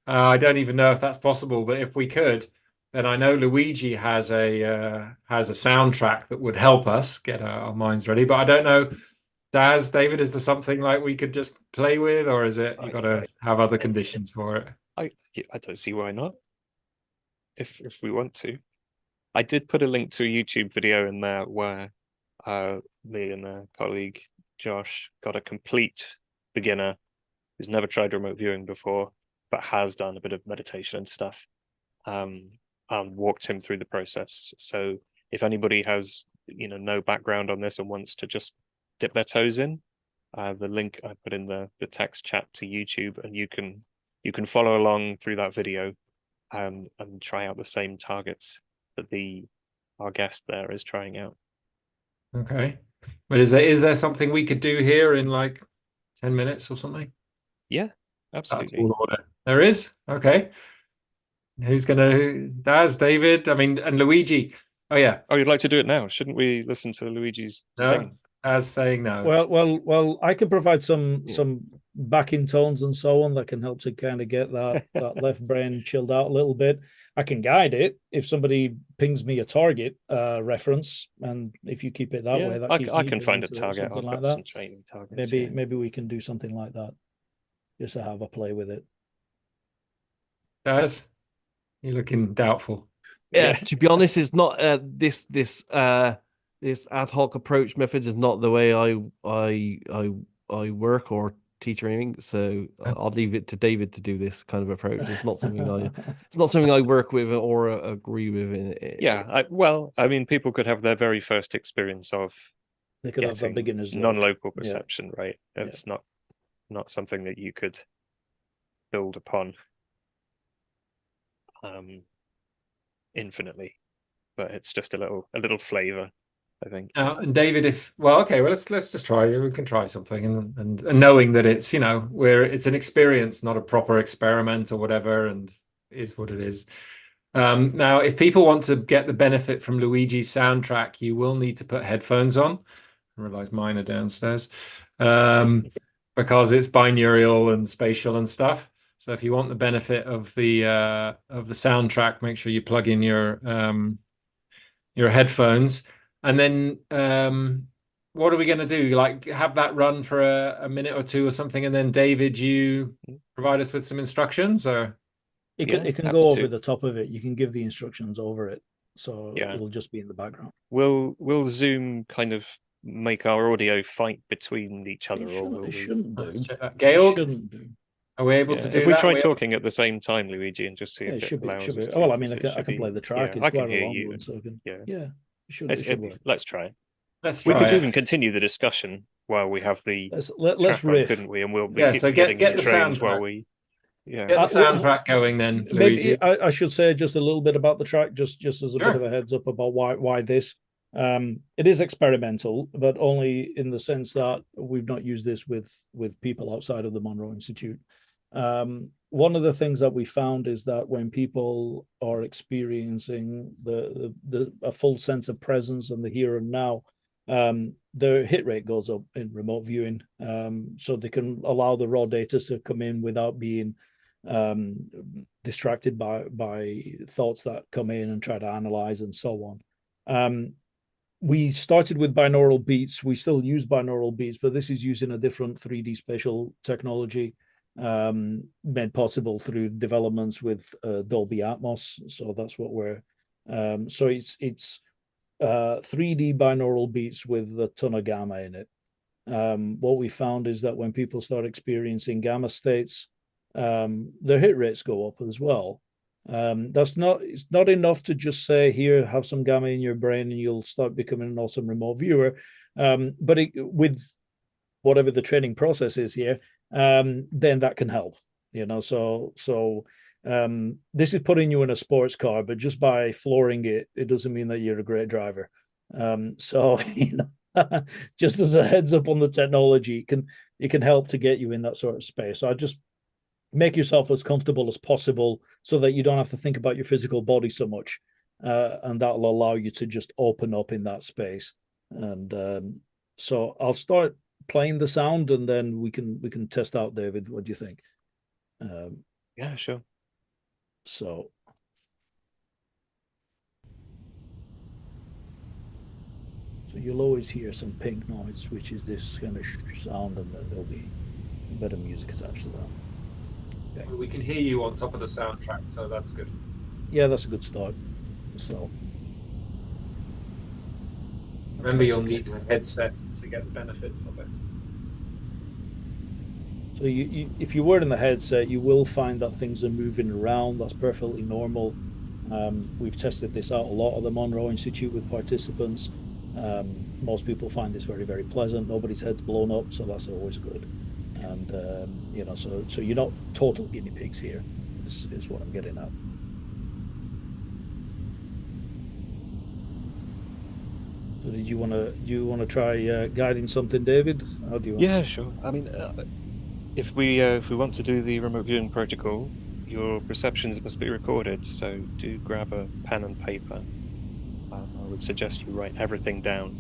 I don't even know if that's possible, but if we could, then I know Luigi has a soundtrack that would help us get our minds ready. But I don't know, David, is there something like we could just play with, or is it you got to have other conditions for it? I don't see why not. If we want to. I did put a link to a YouTube video in there where me and a colleague, Josh, got a complete beginner who's never tried remote viewing before, but has done a bit of meditation and stuff, and walked him through the process. So if anybody has, no background on this and wants to just dip their toes in, the link I put in the text chat to YouTube, and you can follow along through that video and try out the same targets that our guest there is trying out. Okay. But is there something we could do here in like 10 minutes or something? Yeah, absolutely. There is? Okay. Who's David, I mean, and Luigi. Oh yeah. Oh, you'd like to do it now? Shouldn't we listen to Luigi's thing? As saying no. Well, I can provide some backing tones and so on that can help to kind of get that left brain chilled out a little bit. I can guide it if somebody pings me a target reference, and if you keep it that way, that keeps I me can find a into target. something I've like got some that. training targets. Maybe we can do something like that, just to have a play with it. Daz, you're looking doubtful. Yeah, to be honest, it's not this ad hoc approach method is not the way I work or teach or anything. So I'll leave it to David to do this kind of approach. It's not something I work with or agree with. I mean, people could have their very first experience of they could have the beginner's non-local perception, right? It's not something that you could build upon infinitely, but it's just a little flavor, I think. And David, let's just try. We can try something, and knowing that it's it's an experience, not a proper experiment or whatever, and is what it is. Now, if people want to get the benefit from Luigi's soundtrack, you will need to put headphones on. I realize mine are downstairs, because it's binaural and spatial and stuff. So if you want the benefit of the soundtrack, make sure you plug in your headphones. And then what are we going to do? Like have that run for a minute or two or something, and then David, you provide us with some instructions, or it can go over the top of it. You can give the instructions over it, so it'll just be in the background. Will Zoom kind of make our audio fight between each other, it shouldn't do. Georg, shouldn't do. Are we able to do if we try talking at the same time, Luigi, and just see if it allows us to? Well, I mean, I can play the track. It's I can quite hear a long you. one, so I can, it should work. Let's try. We could even continue the discussion while we have the let's riff, couldn't we? And we'll be get the trains while we get the soundtrack going then. Maybe I should say just a little bit about the track, just as a bit of a heads up about why this. It is experimental, but only in the sense that we've not used this with people outside of the Monroe Institute. One of the things that we found is that when people are experiencing a full sense of presence and the here and now, their hit rate goes up in remote viewing, so they can allow the raw data to come in without being distracted by thoughts that come in and try to analyze and so on. We started with binaural beats. We still use binaural beats, but this is using a different 3D spatial technology made possible through developments with Dolby Atmos. So that's what we're so it's 3D binaural beats with a ton of gamma in it. What we found is that when people start experiencing gamma states, their hit rates go up as well. It's not enough to just say, here, have some gamma in your brain and you'll start becoming an awesome remote viewer. But with whatever the training process is here, then that can help. So this is putting you in a sports car, but just by flooring it doesn't mean that you're a great driver. So just as a heads up on the technology, it can help to get you in that sort of space. So I just make yourself as comfortable as possible so that you don't have to think about your physical body so much, and that will allow you to just open up in that space. And so I'll start playing the sound, and then we can test out. David, what do you think? Yeah, sure. So you'll always hear some pink noise, which is this kind of sound, and then there'll be better music attached to that. Okay. We can hear you on top of the soundtrack, so that's good. Yeah, that's a good start. So remember, you'll need a headset to get the benefits of it. So if you were in the headset, you will find that things are moving around. That's perfectly normal. We've tested this out a lot at the Monroe Institute with participants. Most people find this very, very pleasant. Nobody's head's blown up, so that's always good. And so you're not total guinea pigs here, is what I'm getting at. So do you want to try guiding something, David? How do you want? Yeah, sure. I mean, if we want to do the remote viewing protocol, your perceptions must be recorded. So do grab a pen and paper. I would suggest you write everything down.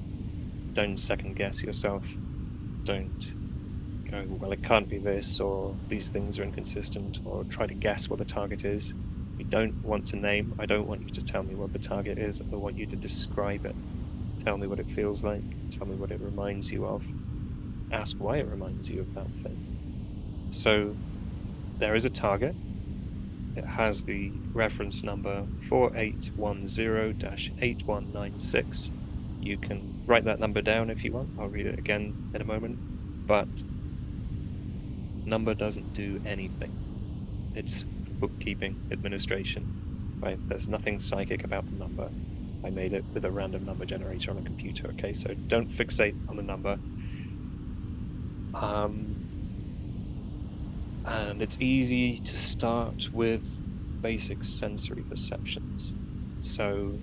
Don't second guess yourself. Don't go, well, it can't be this, or these things are inconsistent, or try to guess what the target is. You don't want to name. I don't want you to tell me what the target is. I want you to describe it. Tell me what it feels like. Tell me what it reminds you of. Ask why it reminds you of that thing. So there is a target. It has the reference number 4810-8196. You can write that number down if you want. I'll read it again in a moment. But number doesn't do anything. It's bookkeeping, administration, right? There's nothing psychic about the number. I made it with a random number generator on a computer, okay? So don't fixate on the number. And it's easy to start with basic sensory perceptions. So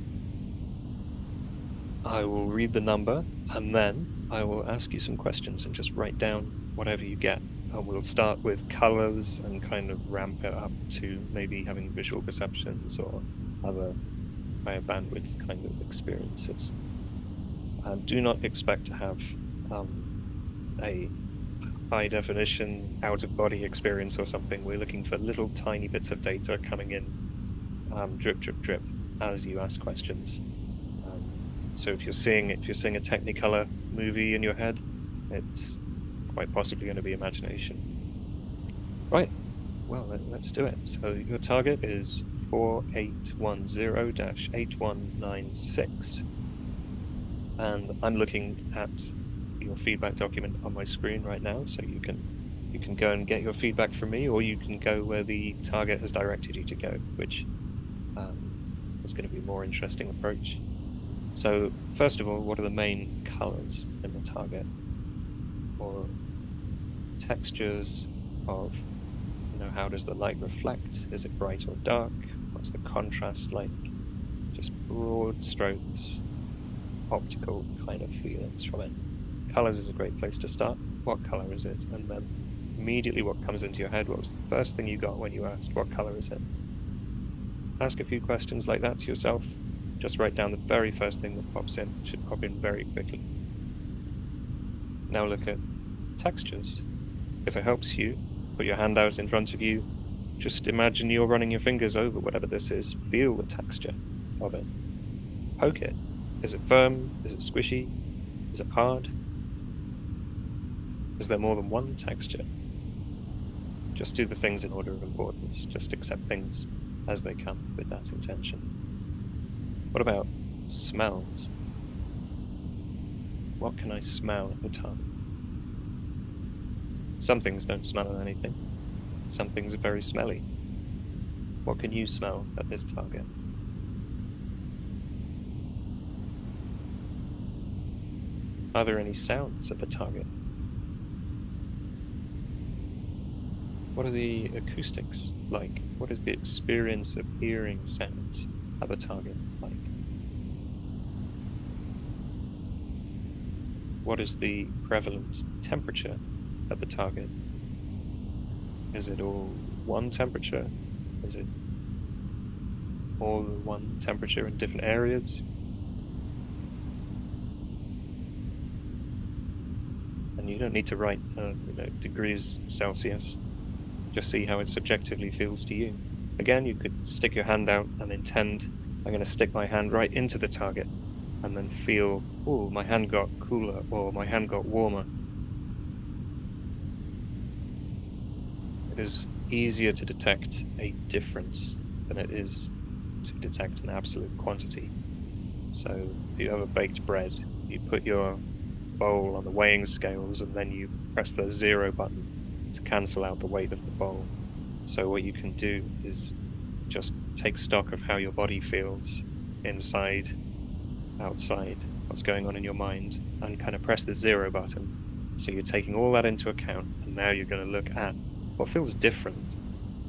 I will read the number, and then I will ask you some questions and just write down whatever you get. And we'll start with colors and kind of ramp it up to maybe having visual perceptions or other higher bandwidth kind of experiences. Do not expect to have a high definition out of body experience or something. We're looking for little tiny bits of data coming in, drip, drip, drip, as you ask questions. So if you're seeing a Technicolor movie in your head, it's quite possibly going to be imagination. Right, well, let's do it. So your target is 4810-8196. And I'm looking at your feedback document on my screen right now, so you can go and get your feedback from me, or you can go where the target has directed you to go, which is going to be a more interesting approach. So first of all, what are the main colors in the target, or textures of, how does the light reflect? Is it bright or dark? What's the contrast like? Just broad strokes, optical kind of feelings from it. Colors is a great place to start. What color is it? And then immediately what comes into your head, what was the first thing you got when you asked, what color is it? Ask a few questions like that to yourself. Just write down the very first thing that pops in. It should pop in very quickly. Now look at textures. If it helps you, put your hand out in front of you. Just imagine you're running your fingers over whatever this is. Feel the texture of it. Poke it. Is it firm? Is it squishy? Is it hard? Is there more than one texture? Just do the things in order of importance. Just accept things as they come with that intention. What about smells? What can I smell at the time? Some things don't smell of anything. Some things are very smelly. What can you smell at this target? Are there any sounds at the target? What are the acoustics like? What is the experience of hearing sounds at the target like? What is the prevalent temperature at the target? Is it all one temperature? Is it all one temperature in different areas? And you don't need to write degrees Celsius. Just see how it subjectively feels to you. Again, you could stick your hand out and intend, I'm going to stick my hand right into the target and then feel, oh, my hand got cooler or my hand got warmer. It is easier to detect a difference than it is to detect an absolute quantity. So if you have a baked bread, you put your bowl on the weighing scales and then you press the 0 button to cancel out the weight of the bowl. So what you can do is just take stock of how your body feels inside, outside, what's going on in your mind, and kind of press the 0 button. So you're taking all that into account, and now you're going to look at what feels different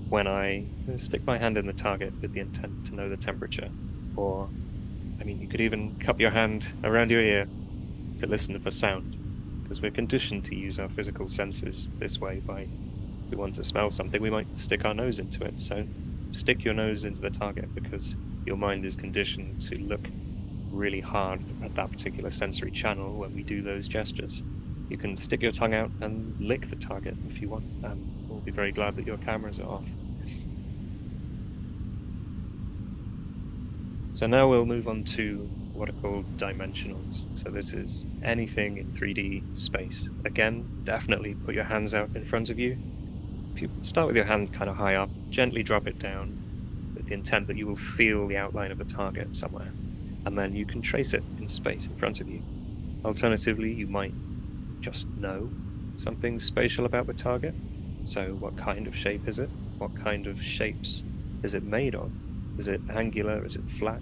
when I stick my hand in the target with the intent to know the temperature. Or, I mean, you could even cup your hand around your ear to listen for sound, because we're conditioned to use our physical senses this way. By, if we want to smell something, we might stick our nose into it. So stick your nose into the target, because your mind is conditioned to look really hard at that particular sensory channel when we do those gestures. You can stick your tongue out and lick the target if you want, and we'll be very glad that your cameras are off. So now we'll move on to what are called dimensionals. So this is anything in 3D space. Again, definitely put your hands out in front of you. If you start with your hand kind of high up, gently drop it down with the intent that you will feel the outline of the target somewhere. And then you can trace it in space in front of you. Alternatively, you might just know something spatial about the target. So what kind of shape is it? What kind of shapes is it made of? Is it angular? Is it flat?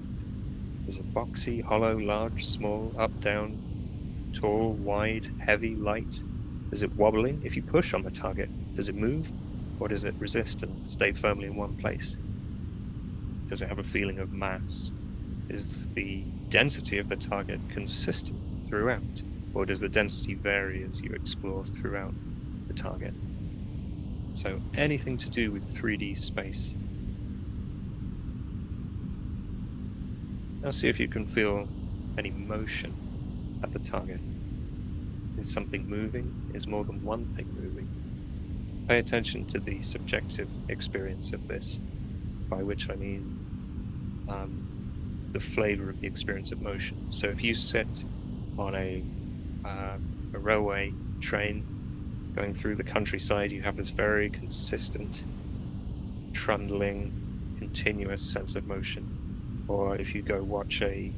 Is it boxy, hollow, large, small, up, down, tall, wide, heavy, light? Is it wobbly? If you push on the target, does it move? Or does it resist and stay firmly in one place? Does it have a feeling of mass? Is the density of the target consistent throughout? Or does the density vary as you explore throughout the target? So anything to do with 3D space. Now see if you can feel any motion at the target. Is something moving? Is more than one thing moving? Pay attention to the subjective experience of this, by which I mean the flavor of the experience of motion. So if you sit on a railway train going through the countryside, you have this very consistent, trundling, continuous sense of motion. Or if you go watch a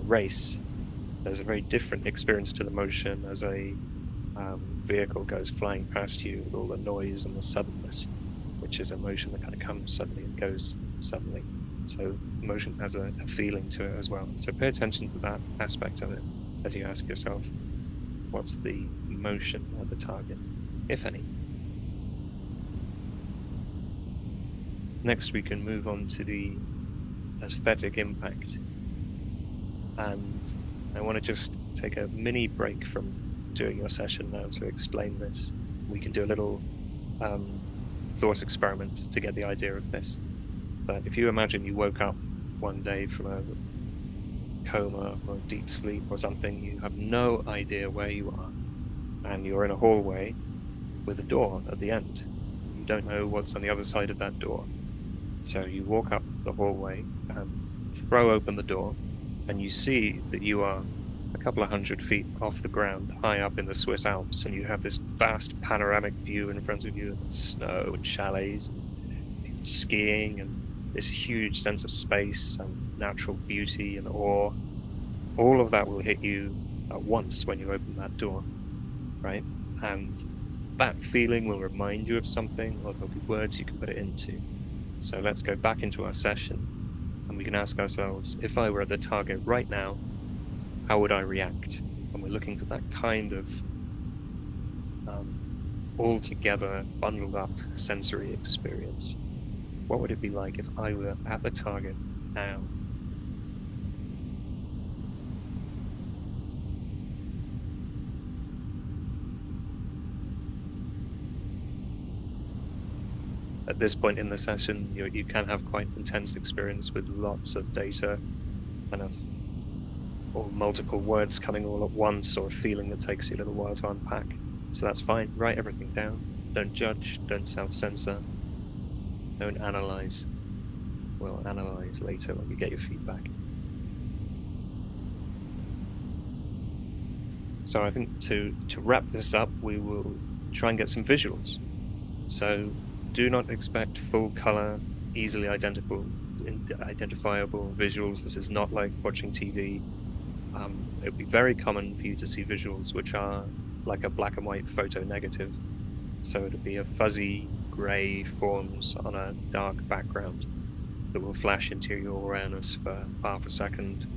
race, there's a very different experience to the motion as a vehicle goes flying past you with all the noise and the suddenness, which is a motion that kind of comes suddenly and goes suddenly. So motion has a feeling to it as well. So pay attention to that aspect of it as you ask yourself, what's the motion at the target, if any? Next, we can move on to the aesthetic impact. And I want to just take a mini break from doing your session now to explain this. We can do a little thought experiment to get the idea of this. But if you imagine you woke up one day from a coma or deep sleep or something, you have no idea where you are, and you're in a hallway with a door at the end. You don't know what's on the other side of that door. So you walk up the hallway and throw open the door, and you see that you are a couple of 100 feet off the ground, high up in the Swiss Alps, and you have this vast panoramic view in front of you, and snow and chalets and people skiing, and this huge sense of space and natural beauty and awe. All of that will hit you at once when you open that door, right? And that feeling will remind you of something, or there'll be words you can put it into. So let's go back into our session and we can ask ourselves, if I were at the target right now, how would I react? And we're looking for that kind of all together, bundled up sensory experience. What would it be like if I were at the target now? At this point in the session, you can have quite intense experience with lots of data, kind of, or multiple words coming all at once, or a feeling that takes you a little while to unpack. So that's fine. Write everything down. Don't judge. Don't self-censor. Don't analyze. We'll analyze later when you get your feedback. So I think to wrap this up, we will try and get some visuals. So do not expect full color, easily identifiable visuals. This is not like watching TV. It would be very common for you to see visuals which are like a black and white photo negative. So it'll be a fuzzy gray forms on a dark background that will flash into your awareness for half a second,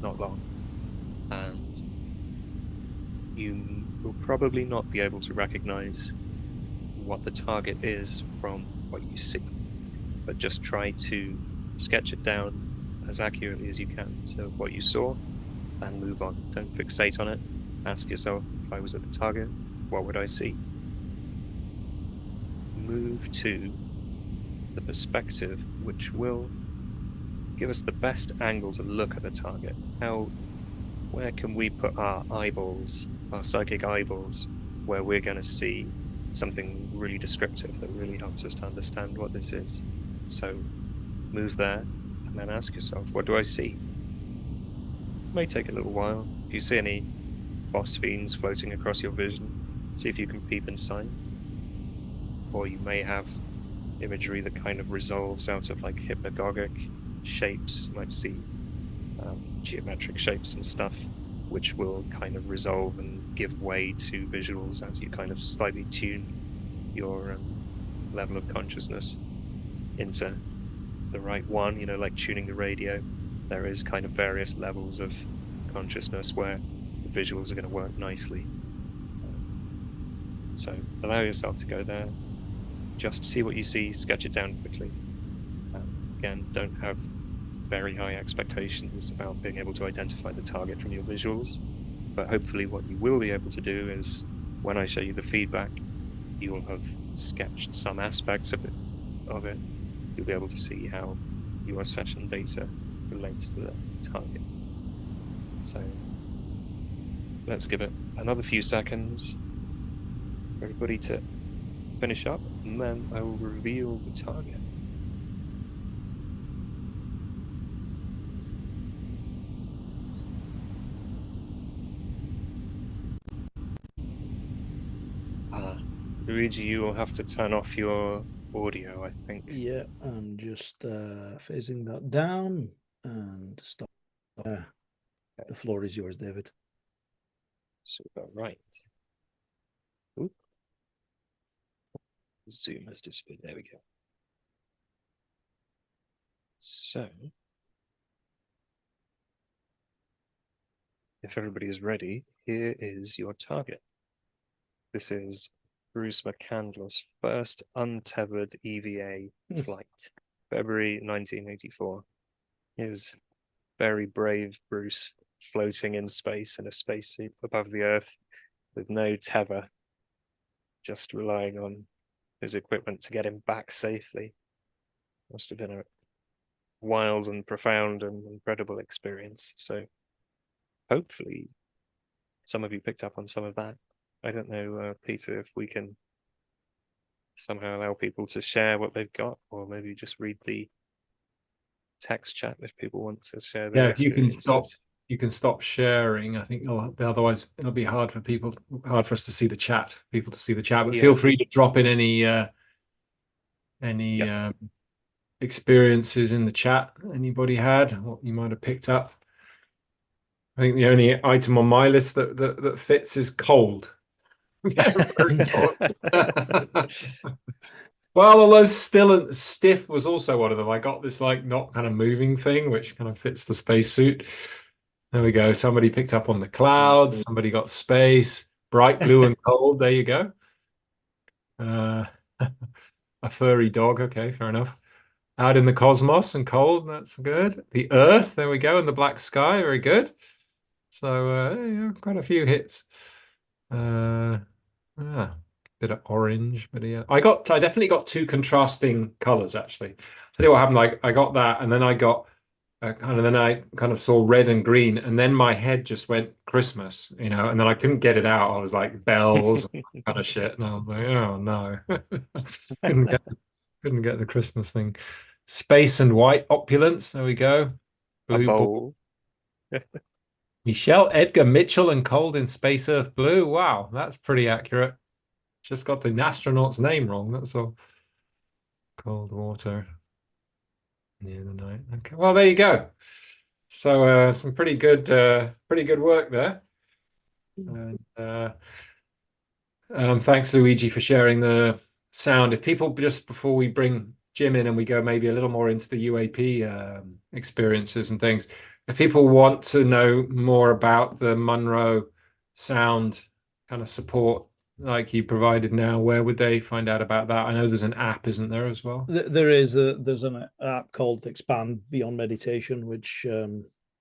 not long. And you will probably not be able to recognize what the target is from what you see, but just try to sketch it down as accurately as you can. So what you saw, and move on. Don't fixate on it. Ask yourself, if I was at the target, what would I see? Move to the perspective which will give us the best angle to look at the target. Where can we put our eyeballs, our psychic eyeballs, where we're going to see something really descriptive that really helps us to understand what this is? So move there and then ask yourself, what do I see? It may take a little while. If you see any boss fiends floating across your vision, see if you can peep inside. Or you may have imagery that kind of resolves out of like hypnagogic shapes. You might see geometric shapes and stuff, which will kind of resolve and give way to visuals as you kind of slightly tune your level of consciousness into the right one, like tuning the radio. There is kind of various levels of consciousness where the visuals are going to work nicely. So allow yourself to go there. Just see what you see, sketch it down quickly. Again, don't have very high expectations about being able to identify the target from your visuals, but hopefully what you will be able to do is, when I show you the feedback, you will have sketched some aspects of it. You'll be able to see how your session data relates to the target. So let's give it another few seconds for everybody to finish up, and then I will reveal the target. Luigi, you will have to turn off your audio, I think. Yeah, I'm just phasing that down and stop. The floor is yours, David. Super, right. Oop. Zoom has disappeared. There we go. So, if everybody is ready, here is your target. This is Bruce McCandless's first untethered EVA flight, February 1984. Here's very brave Bruce floating in space in a spacesuit above the Earth with no tether, just relying on his equipment to get him back safely. Must have been a wild and profound and incredible experience. So hopefully some of you picked up on some of that. I don't know, Peter, if we can somehow allow people to share what they've got, or maybe just read the text chat if people want to share their experiences. You can stop sharing. I think otherwise it'll be hard for us to see the chat, people to see the chat. But feel free to drop in any experiences in the chat anybody had, what you might have picked up. I think the only item on my list that fits is cold. Very cold. Well, although still and stiff was also one of them. I got this like not kind of moving thing, which kind of fits the spacesuit. There we go. Somebody picked up on the clouds. Somebody got space, bright blue and cold. There you go. A furry dog. Okay, fair enough. Out in the cosmos and cold. That's good. The Earth. There we go. And the black sky. Very good. So yeah, quite a few hits. Yeah, bit of orange, but yeah, I definitely got two contrasting colors actually. Tell you what happened. Like I got that, and then I got then I kind of saw red and green, and then my head just went Christmas, and then I couldn't get it out. I was like bells and kind of shit, and I was like, oh no, couldn't get couldn't get the Christmas thing. Space and white opulence. There we go. A Blue bowl. Michelle Edgar Mitchell and Cold in Space Earth Blue. Wow, that's pretty accurate. Just got the astronaut's name wrong. That's all. Cold water near the night. Okay, well there you go. So some pretty good work there. And thanks, Luigi, for sharing the sound. If people, just before we bring Jim in and we go maybe a little more into the UAP experiences and things, if people want to know more about the Monroe sound kind of support like you provided now, where would they find out about that? I know there's an app, isn't there, as well? There's an app called Expand Beyond Meditation, which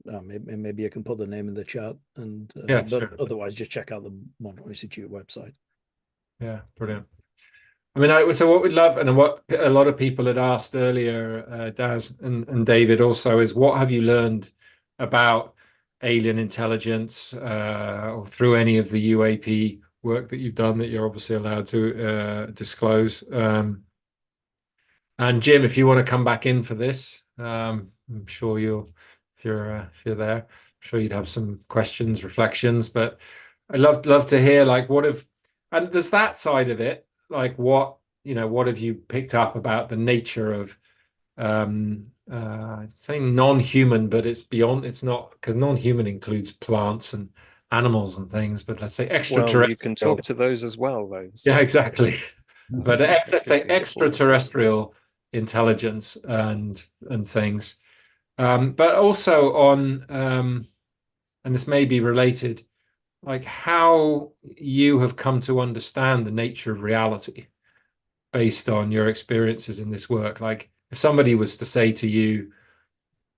maybe I can put the name in the chat, and Yeah, but sure. otherwise just check out the Monroe Institute website. Yeah, brilliant. I mean, so what we'd love, and what a lot of people had asked earlier, Daz and David also, is what have you learned about alien intelligence or through any of the UAP work that you've done that you're obviously allowed to disclose? And Jim, if you want to come back in for this, I'm sure if you're there, I'm sure you'd have some questions, reflections. But I'd love to hear like and there's that side of it, like what have you picked up about the nature of saying non-human, but it's beyond. It's not, because non-human includes plants and animals and things, but let's say extraterrestrial. Well, you can talk to those as well, though. So Yeah, exactly. But let's say be extraterrestrial intelligence and things, but also on and this may be related, like how you have come to understand the nature of reality based on your experiences in this work. Like if somebody was to say to you,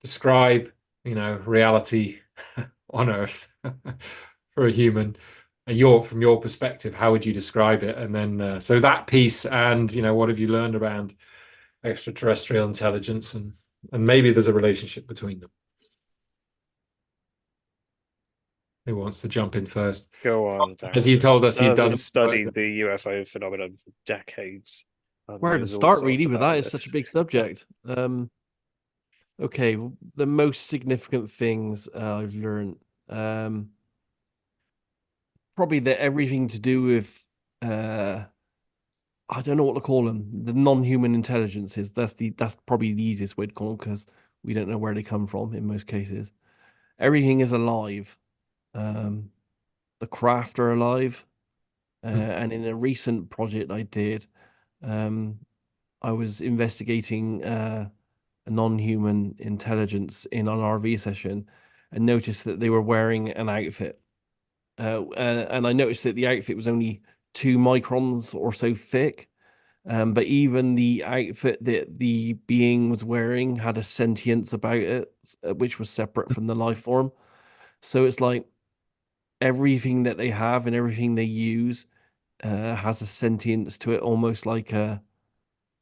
describe reality on Earth for a human, from your perspective, how would you describe it? And then so that piece, and what have you learned around extraterrestrial intelligence, and maybe there's a relationship between them. Who wants to jump in first? go on, As you told us, you've done studied the UFO phenomenon for decades. Where to start really with that is such a big subject. Okay, the most significant things I've learned, probably that everything to do with I don't know what to call them, the non-human intelligences. That's probably the easiest way to call them, because we don't know where they come from in most cases. Everything is alive. The craft are alive. And in a recent project I did, I was investigating a non-human intelligence in an RV session, and noticed that they were wearing an outfit. And I noticed that the outfit was only 2 microns or so thick. But even the outfit that the being was wearing had a sentience about it, which was separate from the life form. So it's like everything that they have and everything they use has a sentience to it, almost like an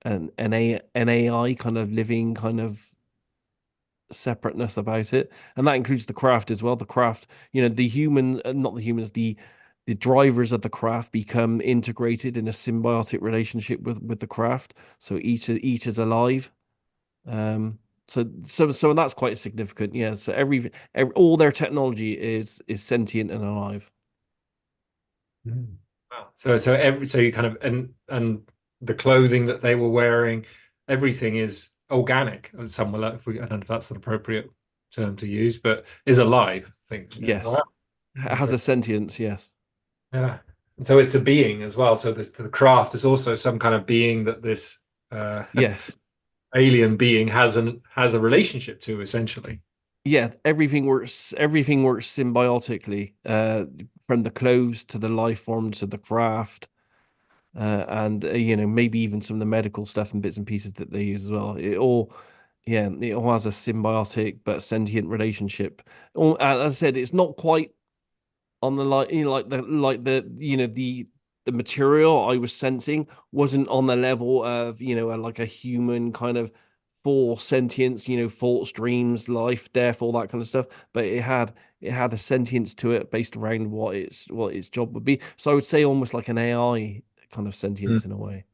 AI kind of living kind of separateness about it. And that includes the craft as well. The craft, the human, not the humans, the drivers of the craft become integrated in a symbiotic relationship with the craft. So each is alive. So that's quite significant. Yeah. So every all their technology is sentient and alive. Wow. So you kind of, and the clothing that they were wearing, everything is organic at some level. I don't know if that's an appropriate term to use, but is alive. I think. Yes. Wow. It has a sentience. Yes. Yeah. And so it's a being as well. So the craft is also some kind of being that this Yes. alien being has a relationship to, essentially. Yeah, everything works symbiotically, from the clothes to the life form to the craft, and maybe even some of the medical stuff and bits and pieces that they use as well. It all has a symbiotic but sentient relationship. As I said, it's not quite on the the material I was sensing wasn't on the level of like a human kind of full sentience, thoughts, dreams, life, death, all that kind of stuff. But it had a sentience to it based around what its job would be. So I would say almost like an AI kind of sentience in a way.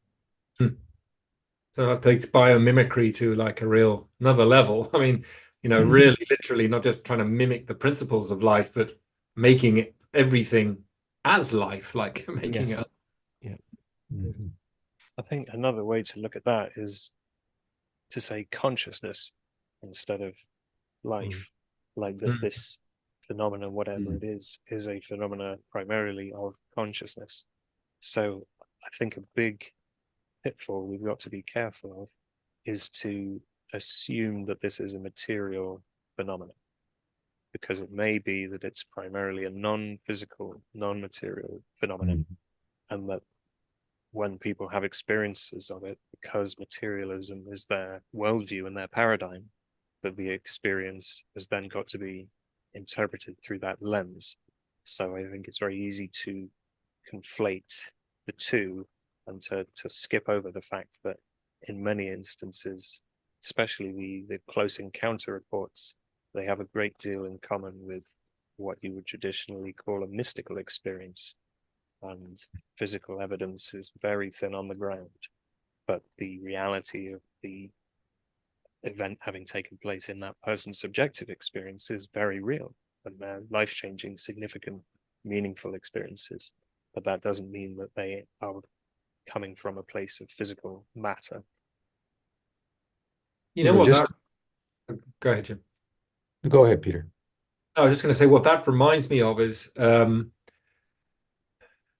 So that takes biomimicry to like another level. I mean, really literally not just trying to mimic the principles of life, but making everything as life, like making Yes. it. Yeah. Mhm. I think another way to look at that is to say consciousness instead of life, like that this phenomenon, whatever it is a phenomena primarily of consciousness. So I think a big pitfall we've got to be careful of is to assume that this is a material phenomenon, because it may be that it's primarily a non-physical, non-material phenomenon, and that when people have experiences of it, because materialism is their worldview and their paradigm, that the experience has then got to be interpreted through that lens. So I think it's very easy to conflate the two and to skip over the fact that in many instances, especially the close encounter reports, they have a great deal in common with what you would traditionally call a mystical experience. And physical evidence is very thin on the ground, but the reality of the event having taken place in that person's subjective experience is very real, and they're life-changing, significant, meaningful experiences. But that doesn't mean that they are coming from a place of physical matter. You know what that. Go ahead, Jim. Go ahead, Peter. I was just going to say what that reminds me of is,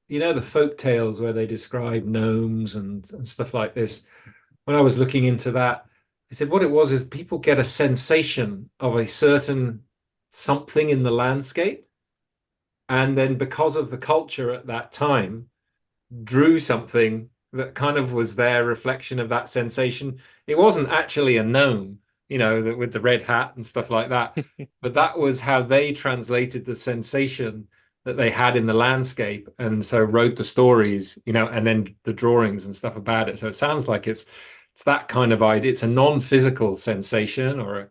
the folk tales where they describe gnomes and stuff like this. When I was looking into that, I said what it was is people get a sensation of a certain something in the landscape, and then because of the culture at that time, drew something that kind of was their reflection of that sensation. It wasn't actually a gnome, with the red hat and stuff like that, but that was how they translated the sensation that they had in the landscape, and so wrote the stories, and then the drawings and stuff about it. So it sounds like it's that kind of idea. It's a non-physical sensation or a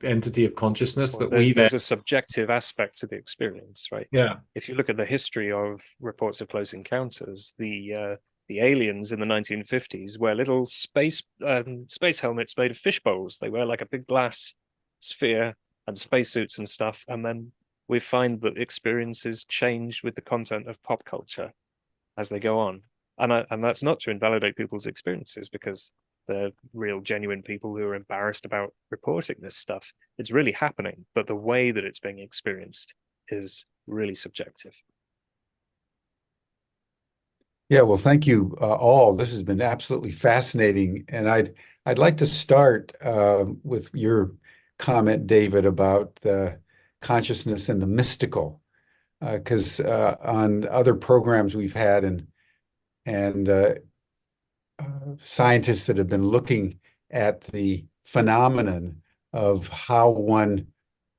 entity of consciousness that there's a subjective aspect to the experience, right? Yeah. If you look at the history of reports of close encounters, the aliens in the 1950s wear little space helmets made of fish bowls. They wear like a big glass sphere and spacesuits and stuff, and then we find that experiences change with the content of pop culture as they go on, and that's not to invalidate people's experiences, because they're real, genuine people who are embarrassed about reporting this stuff. It's really happening, but the way that it's being experienced is really subjective. Yeah, well, thank you all. This has been absolutely fascinating, and I'd like to start with your comment, David, about the consciousness and the mystical, because on other programs we've had and scientists that have been looking at the phenomenon of how one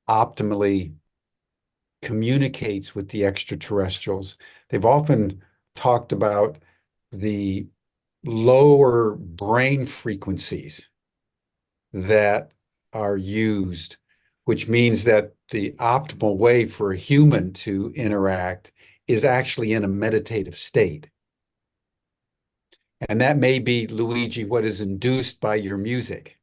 optimally communicates with the extraterrestrials, they've often talked about the lower brain frequencies that are used, which means that the optimal way for a human to interact is actually in a meditative state. And that may be, Luigi, what is induced by your music.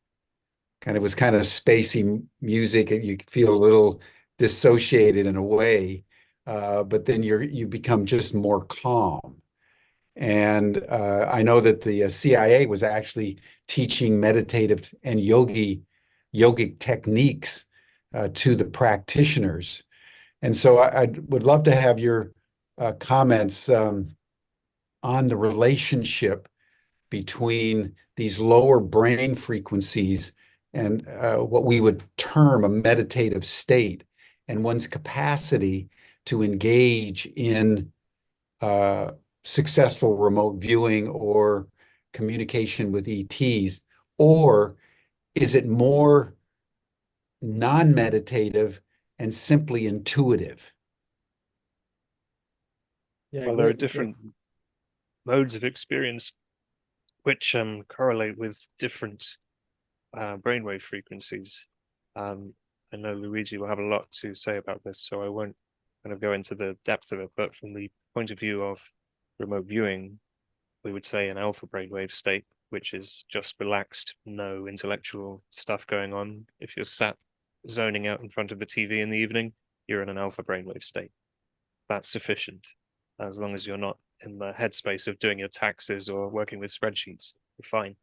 It was kind of spacey music, and you feel a little dissociated in a way, but then you become just more calm. And I know that the CIA was actually teaching meditative and yogic techniques to the practitioners. And so I would love to have your comments on the relationship between these lower brain frequencies and what we would term a meditative state, and one's capacity to engage in successful remote viewing or communication with ETs? Or is it more non-meditative and simply intuitive? Yeah, Well, there are different modes of experience which correlate with different brainwave frequencies. I know Luigi will have a lot to say about this, so I won't kind of go into the depth of it, but from the point of view of remote viewing, we would say an alpha brainwave state, which is just relaxed, no intellectual stuff going on. If you're sat zoning out in front of the TV in the evening, you're in an alpha brainwave state. That's sufficient, as long as you're not in the headspace of doing your taxes or working with spreadsheets, you're fine.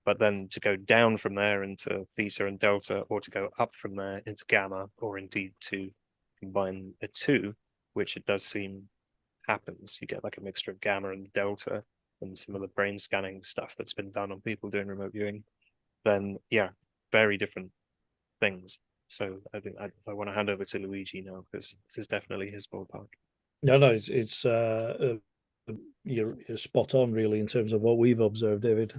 But then to go down from there into theta and delta, or to go up from there into gamma, or indeed to combine the two, which it does seem happens, you get like a mixture of gamma and delta, and some of the brain scanning stuff that's been done on people doing remote viewing, then yeah, very different things. So I think I want to hand over to Luigi now, because this is definitely his ballpark. No, it's you're spot on really in terms of what we've observed, David.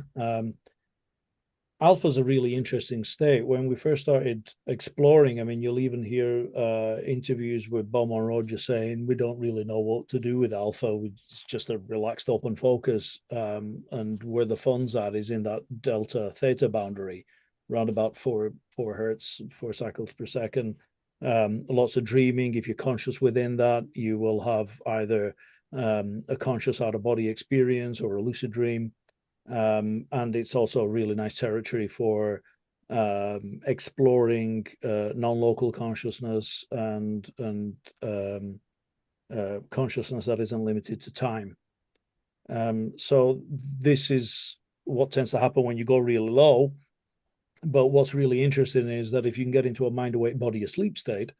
Alpha's a really interesting state. When we first started exploring, I mean, you'll even hear interviews with Bob Monroe just saying, we don't really know what to do with alpha. It's just a relaxed open focus. And where the fun's at is in that delta theta boundary, around about 4 hertz, 4 cycles per second. Lots of dreaming. If you're conscious within that, you will have either a conscious out-of-body experience or a lucid dream. And it's also a really nice territory for exploring non-local consciousness and consciousness that isn't limited to time. So this is what tends to happen when you go really low. But what's really interesting is that if you can get into a mind-awake, body-asleep state,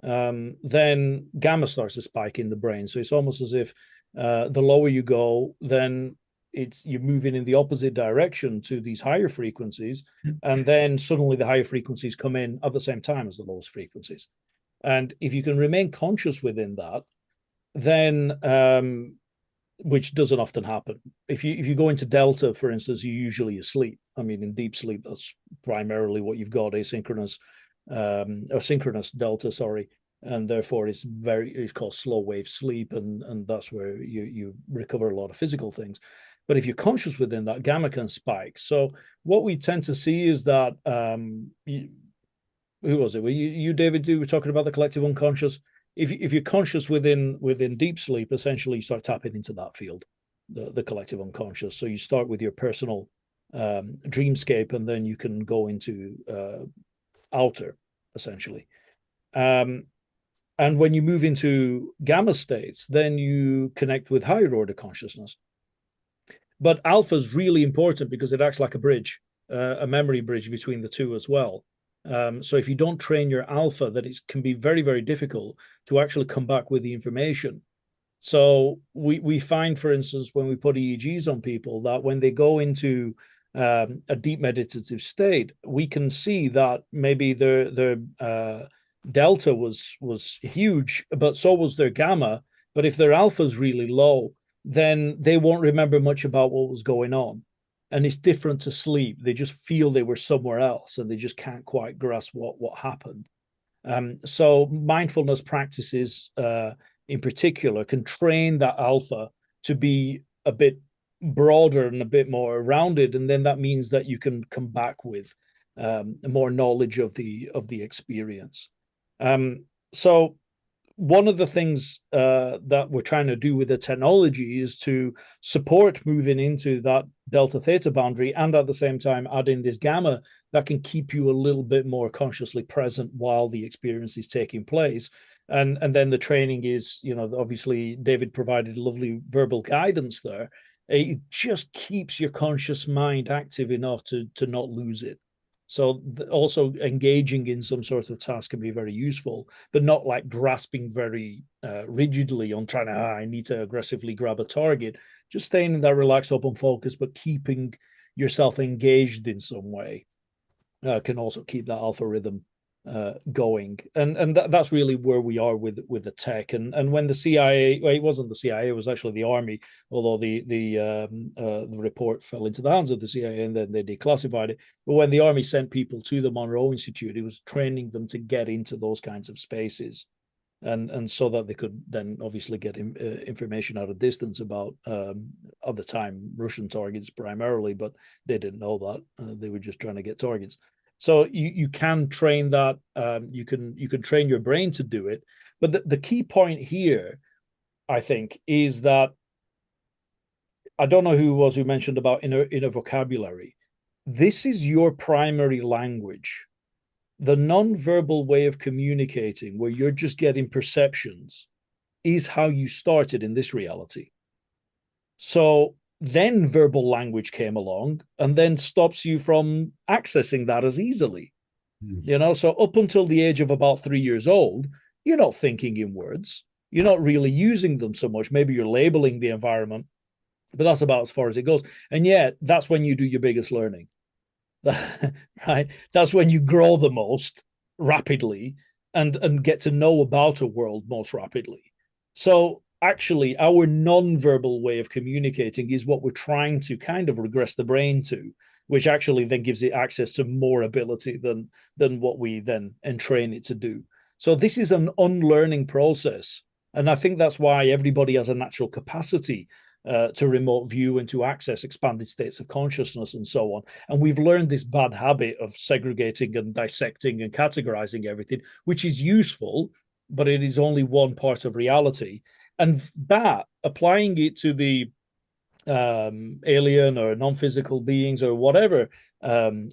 then gamma starts to spike in the brain. So it's almost as if the lower you go, then you're moving in the opposite direction to these higher frequencies, and then suddenly the higher frequencies come in at the same time as the lowest frequencies. And if you can remain conscious within that, then which doesn't often happen. If you go into delta, for instance, you're usually asleep. I mean, in deep sleep, that's primarily what you've got, asynchronous or synchronous delta, sorry. And therefore it's called slow wave sleep, and that's where you recover a lot of physical things. But if you're conscious within that, gamma can spike. So what we tend to see is that who was it? Were you David? You were talking about the collective unconscious. If you're conscious within deep sleep, essentially you start tapping into that field, the collective unconscious. So you start with your personal dreamscape, and then you can go into outer, essentially. And when you move into gamma states, then you connect with higher order consciousness. But alpha is really important because it acts like a bridge, a memory bridge between the two as well. So if you don't train your alpha, that it can be very, very difficult to actually come back with the information. So we find, for instance, when we put EEGs on people, that when they go into a deep meditative state, we can see that maybe their delta was huge, but so was their gamma. But if their alpha is really low, then they won't remember much about what was going on. And it's different to sleep. They just feel they were somewhere else, and they just can't quite grasp what happened. So mindfulness practices in particular can train that alpha to be a bit broader and a bit more rounded, and then that means that you can come back with more knowledge of the experience. So one of the things that we're trying to do with the technology is to support moving into that delta theta boundary, and at the same time add in this gamma that can keep you a little bit more consciously present while the experience is taking place. And then the training is, obviously David provided lovely verbal guidance there. It just keeps your conscious mind active enough to not lose it. So also engaging in some sort of task can be very useful, but not like grasping very rigidly on trying to, I need to aggressively grab a target. Just staying in that relaxed, open focus, but keeping yourself engaged in some way can also keep that alpha rhythm going, and that's really where we are with the tech. And when the CIA, well, it wasn't the CIA, it was actually the Army, although the report fell into the hands of the CIA and then they declassified it. But when the Army sent people to the Monroe Institute, it was training them to get into those kinds of spaces, and so that they could then obviously get information at a distance about at the time Russian targets primarily, but they didn't know that they were just trying to get targets. So you can train that. You can train your brain to do it. But the key point here, I think, is that I don't know who it was who mentioned about inner vocabulary. This is your primary language. The non-verbal way of communicating, where you're just getting perceptions, is how you started in this reality. So then verbal language came along and then stops you from accessing that as easily. You know, so up until the age of about 3 years old, you're not thinking in words. You're not really using them so much. Maybe you're labeling the environment, but that's about as far as it goes. And yet that's when you do your biggest learning. Right? That's when you grow the most rapidly and get to know about a world most rapidly. So actually, our non-verbal way of communicating is what we're trying to kind of regress the brain to, which actually then gives it access to more ability than what we then entrain it to do. So this is an unlearning process. And I think that's why everybody has a natural capacity to remote view and to access expanded states of consciousness and so on. And we've learned this bad habit of segregating and dissecting and categorizing everything, which is useful, but it is only one part of reality. And that, applying it to the alien or non-physical beings or whatever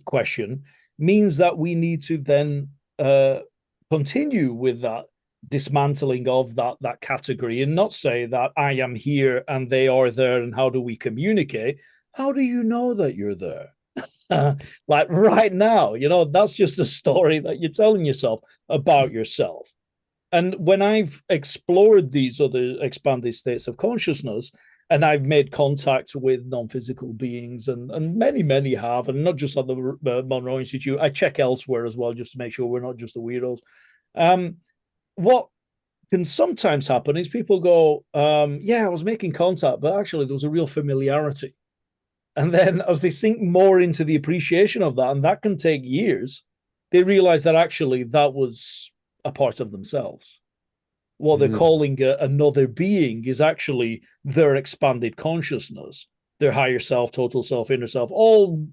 question, means that we need to then continue with that dismantling of that category and not say that I am here and they are there and how do we communicate? How do you know that you're there? Like right now, you know, that's just a story that you're telling yourself about yourself. And when I've explored these other expanded states of consciousness, and I've made contact with non-physical beings, and many have, and not just at the Monroe Institute, I check elsewhere as well, just to make sure we're not just the weirdos. What can sometimes happen is people go, yeah, I was making contact, but actually there was a real familiarity. And then as they sink more into the appreciation of that, and that can take years, they realize that actually that was a part of themselves. What they're calling another being is actually their expanded consciousness, their higher self, total self, inner self, all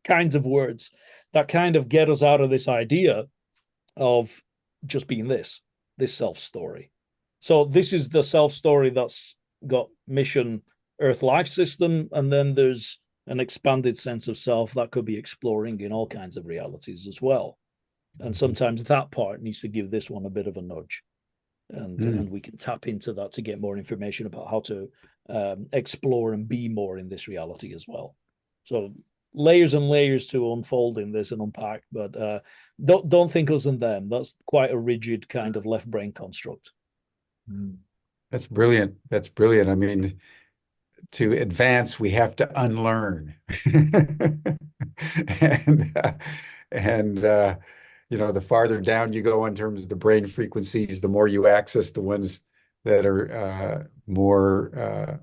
kinds of words that kind of get us out of this idea of just being this self story. So this is the self story that's got mission, Earth life system, and then there's an expanded sense of self that could be exploring in all kinds of realities as well. And sometimes that part needs to give this one a bit of a nudge. And we can tap into that to get more information about how to explore and be more in this reality as well. So layers and layers to unfold in this and unpack, but don't think us and them. That's quite a rigid kind of left brain construct. That's brilliant. That's brilliant. I mean, to advance, we have to unlearn. and you know, the farther down you go in terms of the brain frequencies, the more you access the ones that are more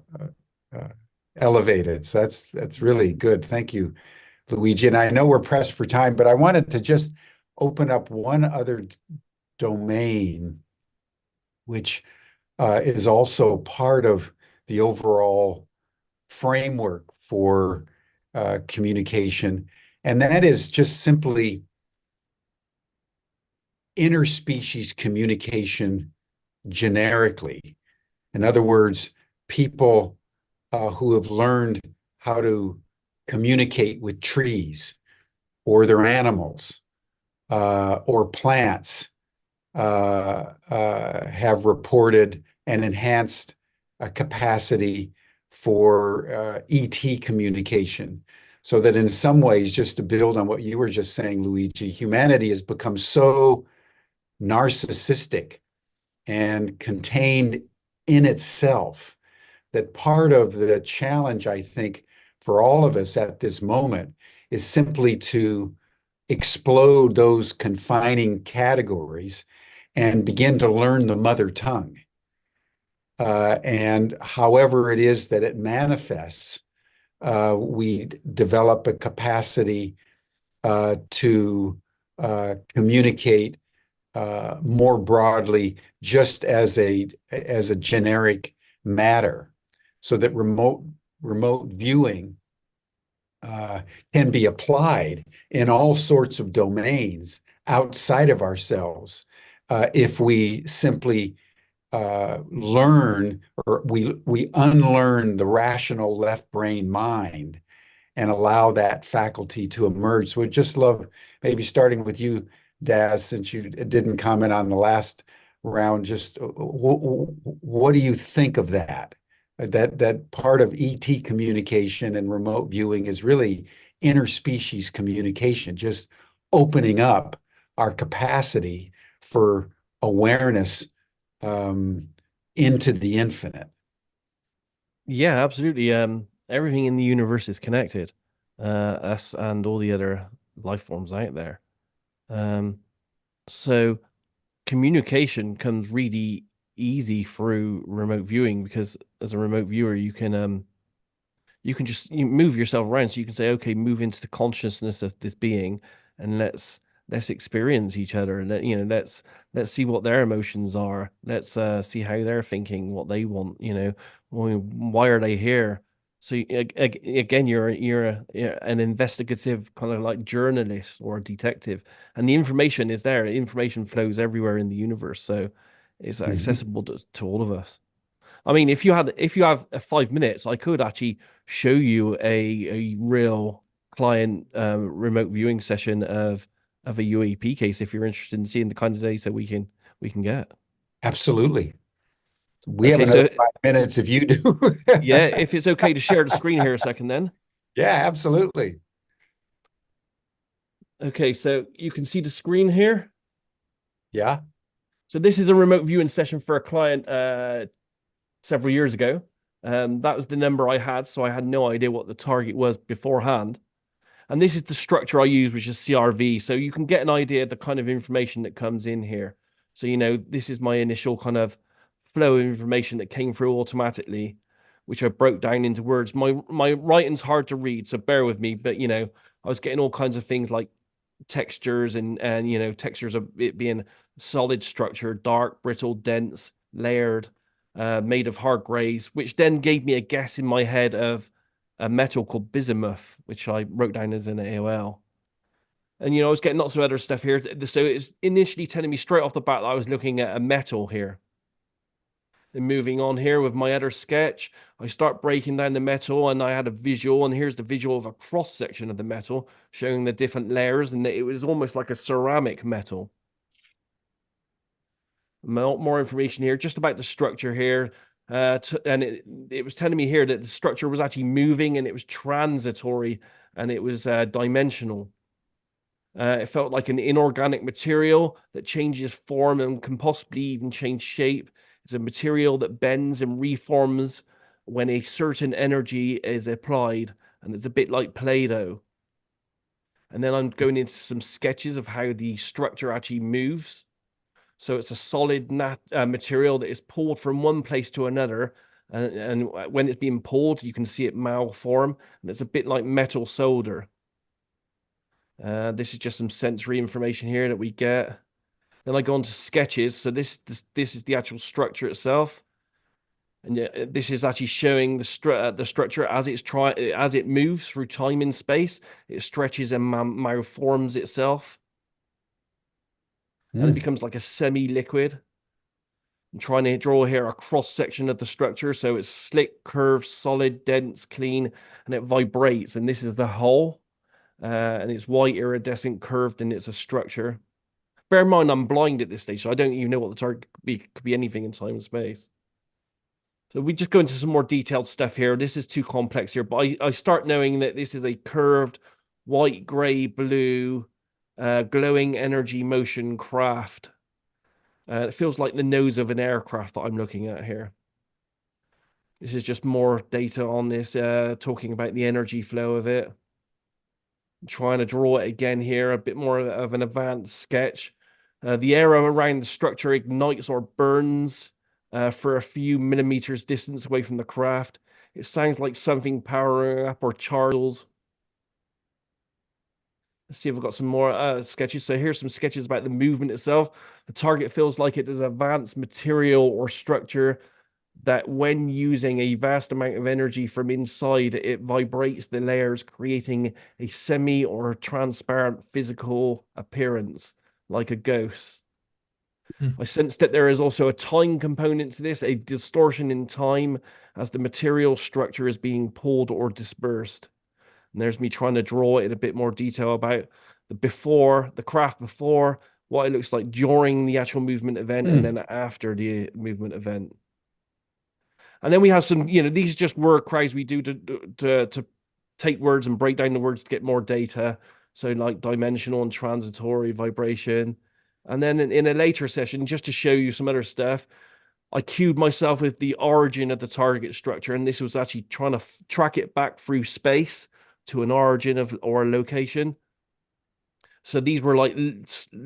elevated. So that's really good. Thank you, Luigi. And I know we're pressed for time, but I wanted to just open up one other domain, which is also part of the overall framework for communication, and that is just simply interspecies communication generically. In other words, people who have learned how to communicate with trees or their animals or plants have reported an enhanced capacity for ET communication. So that in some ways, just to build on what you were just saying, Luigi, humanity has become so narcissistic and contained in itself that part of the challenge, I think, for all of us at this moment is simply to explode those confining categories and begin to learn the mother tongue. And however it is that it manifests, we develop a capacity to communicate more broadly, just as a generic matter, so that remote viewing can be applied in all sorts of domains outside of ourselves if we simply learn, or we unlearn the rational left brain mind and allow that faculty to emerge. So I'd just love, maybe starting with you, Daz, since you didn't comment on the last round, just what do you think of that? That part of ET communication and remote viewing is really interspecies communication, just opening up our capacity for awareness into the infinite. Yeah, absolutely. Everything in the universe is connected, us and all the other life forms out there. So communication comes really easy through remote viewing, because as a remote viewer, you can just move yourself around. So you can say, okay, move into the consciousness of this being, and let's experience each other, and let's see what their emotions are. Let's see how they're thinking, what they want. Why are they here? So again, you're an investigative kind of like journalist or a detective, and the information is there. Information flows everywhere in the universe, so it's accessible to all of us. I mean, if you have 5 minutes, I could actually show you a real client remote viewing session of a UAP case, if you're interested in seeing the kind of data we can get. Absolutely. We have Okay, another so 5 minutes if you do. yeah, if it's okay to share the screen here a second, then. Yeah, absolutely. Okay, so you can see the screen here. Yeah. So this is a remote viewing session for a client several years ago. That was the number I had, so I had no idea what the target was beforehand. And this is the structure I use, which is CRV. So you can get an idea of the kind of information that comes in here. So, this is my initial kind of flow of information that came through automatically, which I broke down into words. My writing's hard to read, so bear with me. But, I was getting all kinds of things like textures and textures of it being solid structure, dark, brittle, dense, layered, made of hard grays, which then gave me a guess in my head of a metal called bismuth, which I wrote down as an AOL. And, I was getting lots of other stuff here. So it's initially telling me straight off the bat that I was looking at a metal here. Then moving on here with my other sketch, I start breaking down the metal, and I had a visual, and here's the visual of a cross section of the metal showing the different layers, and it was almost like a ceramic metal. More information here, just about the structure here. And it was telling me here that the structure was actually moving, and it was transitory, and it was dimensional. It felt like an inorganic material that changes form and can possibly even change shape. It's a material that bends and reforms when a certain energy is applied, and it's a bit like Play-Doh. And then I'm going into some sketches of how the structure actually moves. So it's a solid material that is pulled from one place to another. And when it's being pulled, you can see it malform, and it's a bit like metal solder. This is just some sensory information here that we get. Then I go on to sketches. So this is the actual structure itself, and this is actually showing the structure as it moves through time and space. It stretches and malforms itself, and it becomes like a semi-liquid. I'm trying to draw here a cross section of the structure, so it's slick, curved, solid, dense, clean, and it vibrates. And this is the hull, and it's white, iridescent, curved, and it's a structure. Bear in mind, I'm blind at this stage, so I don't even know what the target could be. It could be anything in time and space. So we just go into some more detailed stuff here. This is too complex here, but I start knowing that this is a curved white, gray, blue, glowing energy motion craft. It feels like the nose of an aircraft that I'm looking at here. This is just more data on this, talking about the energy flow of it. I'm trying to draw it again here, a bit more of an advanced sketch. The arrow around the structure ignites or burns for a few millimeters distance away from the craft. It sounds like something powering up or charged. Let's see if we've got some more sketches. So here's some sketches about the movement itself. The target feels like it is advanced material or structure that when using a vast amount of energy from inside, it vibrates the layers, creating a semi or transparent physical appearance, like a ghost. I sense that there is also a time component to this, a distortion in time as the material structure is being pulled or dispersed. And there's me trying to draw it in a bit more detail about the before, the craft before, what it looks like during the actual movement event, and then after the movement event. And then we have some, these are just word crowds we do to take words and break down the words to get more data. So like dimensional and transitory vibration. And then in a later session, just to show you some other stuff, I cued myself with the origin of the target structure. And this was actually trying to track it back through space to an origin or a location. So these were like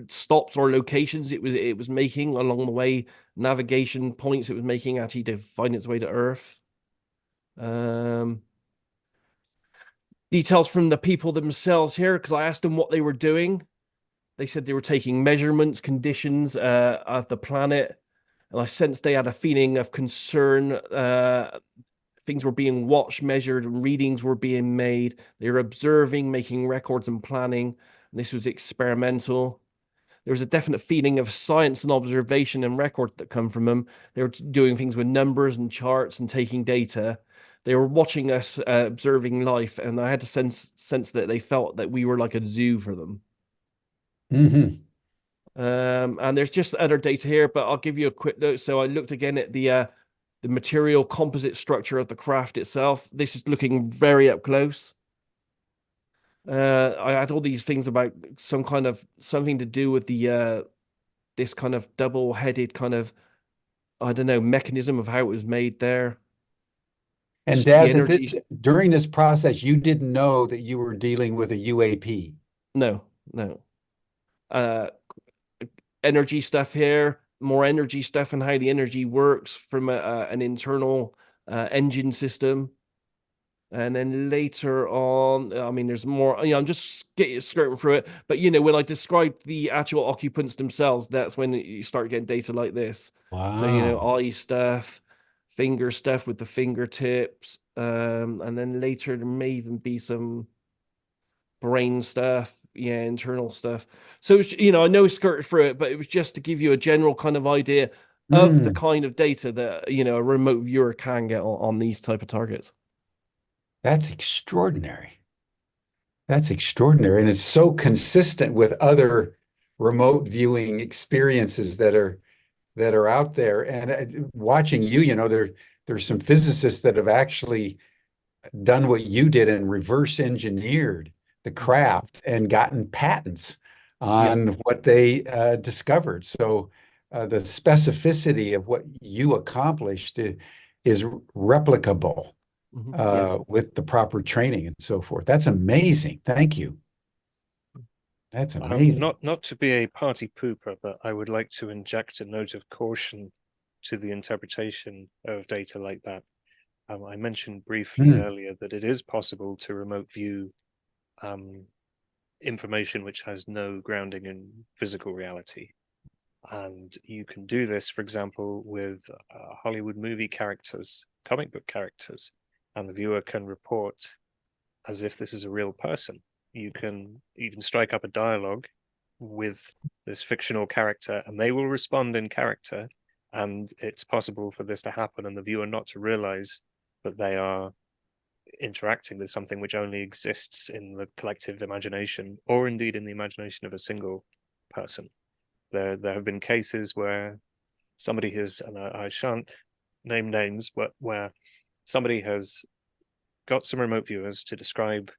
stops or locations it was making along the way, navigation points it was making actually to find its way to Earth. Details from the people themselves here, because I asked them what they were doing. They said they were taking measurements, conditions of the planet, and I sensed they had a feeling of concern. Things were being watched, measured, and readings were being made. They were observing, making records, and planning. This was experimental. There was a definite feeling of science and observation and record that come from them. They were doing things with numbers and charts and taking data. They were watching us, observing life, and I had to sense that they felt that we were like a zoo for them. And there's just other data here, but I'll give you a quick note. So I looked again at the material composite structure of the craft itself. This is looking very up close. I had all these things about something to do with the this kind of double-headed kind of, I don't know, mechanism of how it was made there. And Daz, during this process, you didn't know that you were dealing with a UAP. No. Energy stuff here, more energy stuff and how the energy works from an internal engine system. And then later on, I mean, there's more, I'm just skirting through it. But, when I described the actual occupants themselves, that's when you start getting data like this. Wow. So, eye stuff, finger stuff with the fingertips. And then later there may even be some brain stuff, internal stuff. So, I know I skirted through it, but it was just to give you a general kind of idea of the kind of data that, a remote viewer can get on these type of targets. That's extraordinary. That's extraordinary. And it's so consistent with other remote viewing experiences that are out there. And watching you, there's some physicists that have actually done what you did and reverse engineered the craft and gotten patents on what they discovered. So the specificity of what you accomplished is replicable. With the proper training and so forth. That's amazing. Thank you. That's amazing. Not to be a party pooper, but I would like to inject a note of caution to the interpretation of data like that. I mentioned briefly earlier that it is possible to remote view information which has no grounding in physical reality. And you can do this, for example, with Hollywood movie characters, comic book characters, and the viewer can report as if this is a real person. You can even strike up a dialogue with this fictional character, and they will respond in character, and it's possible for this to happen and the viewer not to realize that they are interacting with something which only exists in the collective imagination, or indeed in the imagination of a single person. There have been cases where somebody has, and I shan't name names, but where somebody has got some remote viewers to describe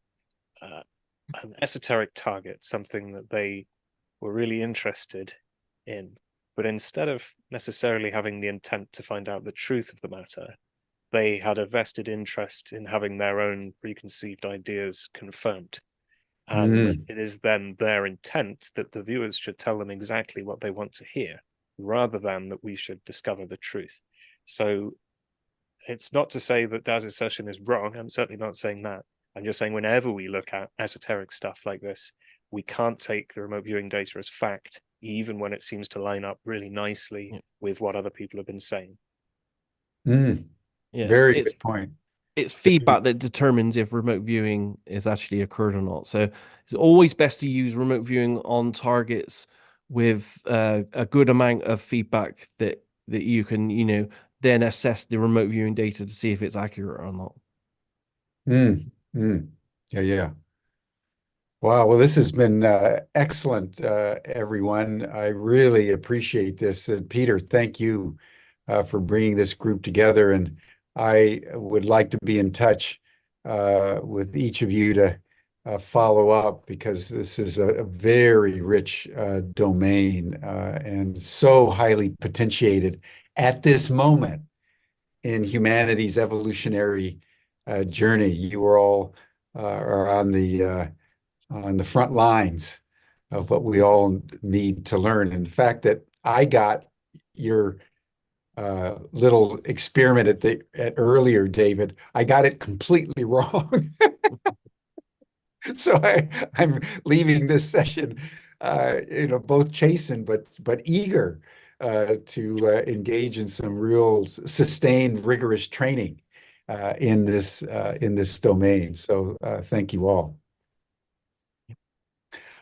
an esoteric target, something that they were really interested in, but instead of necessarily having the intent to find out the truth of the matter, they had a vested interest in having their own preconceived ideas confirmed. And it is then their intent that the viewers should tell them exactly what they want to hear, rather than that we should discover the truth. So it's not to say that Daz's session is wrong. I'm certainly not saying that. I'm just saying whenever we look at esoteric stuff like this, we can't take the remote viewing data as fact, even when it seems to line up really nicely with what other people have been saying. Yeah, Very good point. It's feedback that determines if remote viewing is actually occurred or not. So it's always best to use remote viewing on targets with a good amount of feedback that you can, then assess the remote viewing data to see if it's accurate or not. Yeah. Wow. Well, this has been excellent, everyone. I really appreciate this. And Peter, thank you for bringing this group together. And I would like to be in touch with each of you to follow up, because this is a very rich domain and so highly potentiated at this moment in humanity's evolutionary journey. You are all are on the front lines of what we all need to learn. And the fact that I got your little experiment at earlier, David, I got it completely wrong. So I'm leaving this session, both chastened but eager to engage in some real sustained, rigorous training in this domain. So thank you all.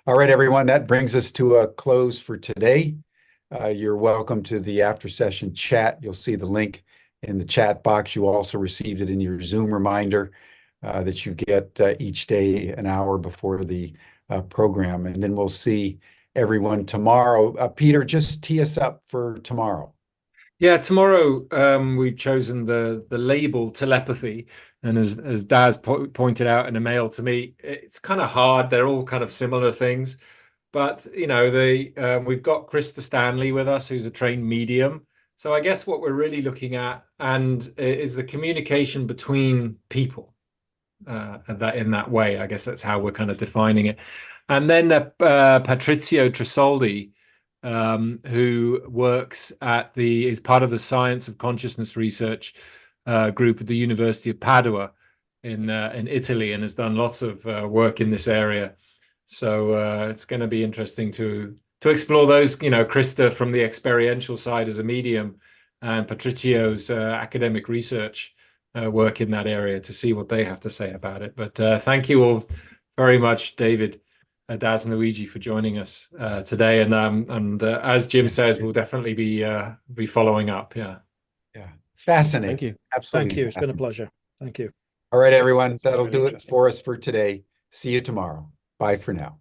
All right, everyone, that brings us to a close for today. You're welcome to the after session chat. You'll see the link in the chat box. You also received it in your Zoom reminder that you get each day an hour before the program. And then we'll see everyone tomorrow. Peter, just tee us up for tomorrow. Yeah, tomorrow we've chosen the label telepathy. And as Daz pointed out in a mail to me, it's kind of hard. They're all kind of similar things. But, we've got Krista Stanley with us, who's a trained medium. So I guess what we're really looking at is the communication between people in that way. I guess that's how we're kind of defining it. And then Patrizio Tresoldi, who is part of the Science of Consciousness Research group at the University of Padua in Italy, and has done lots of work in this area. So it's going to be interesting to explore those, Krista from the experiential side as a medium, and Patrizio's academic research work in that area, to see what they have to say about it. But thank you all very much, David, Daz, and Luigi, for joining us today. And as Jim says, we'll definitely be following up. Yeah. Fascinating. Thank you. Absolutely. Thank you. It's been a pleasure. Thank you. All right, everyone. That'll really do it for us for today. See you tomorrow. Bye for now.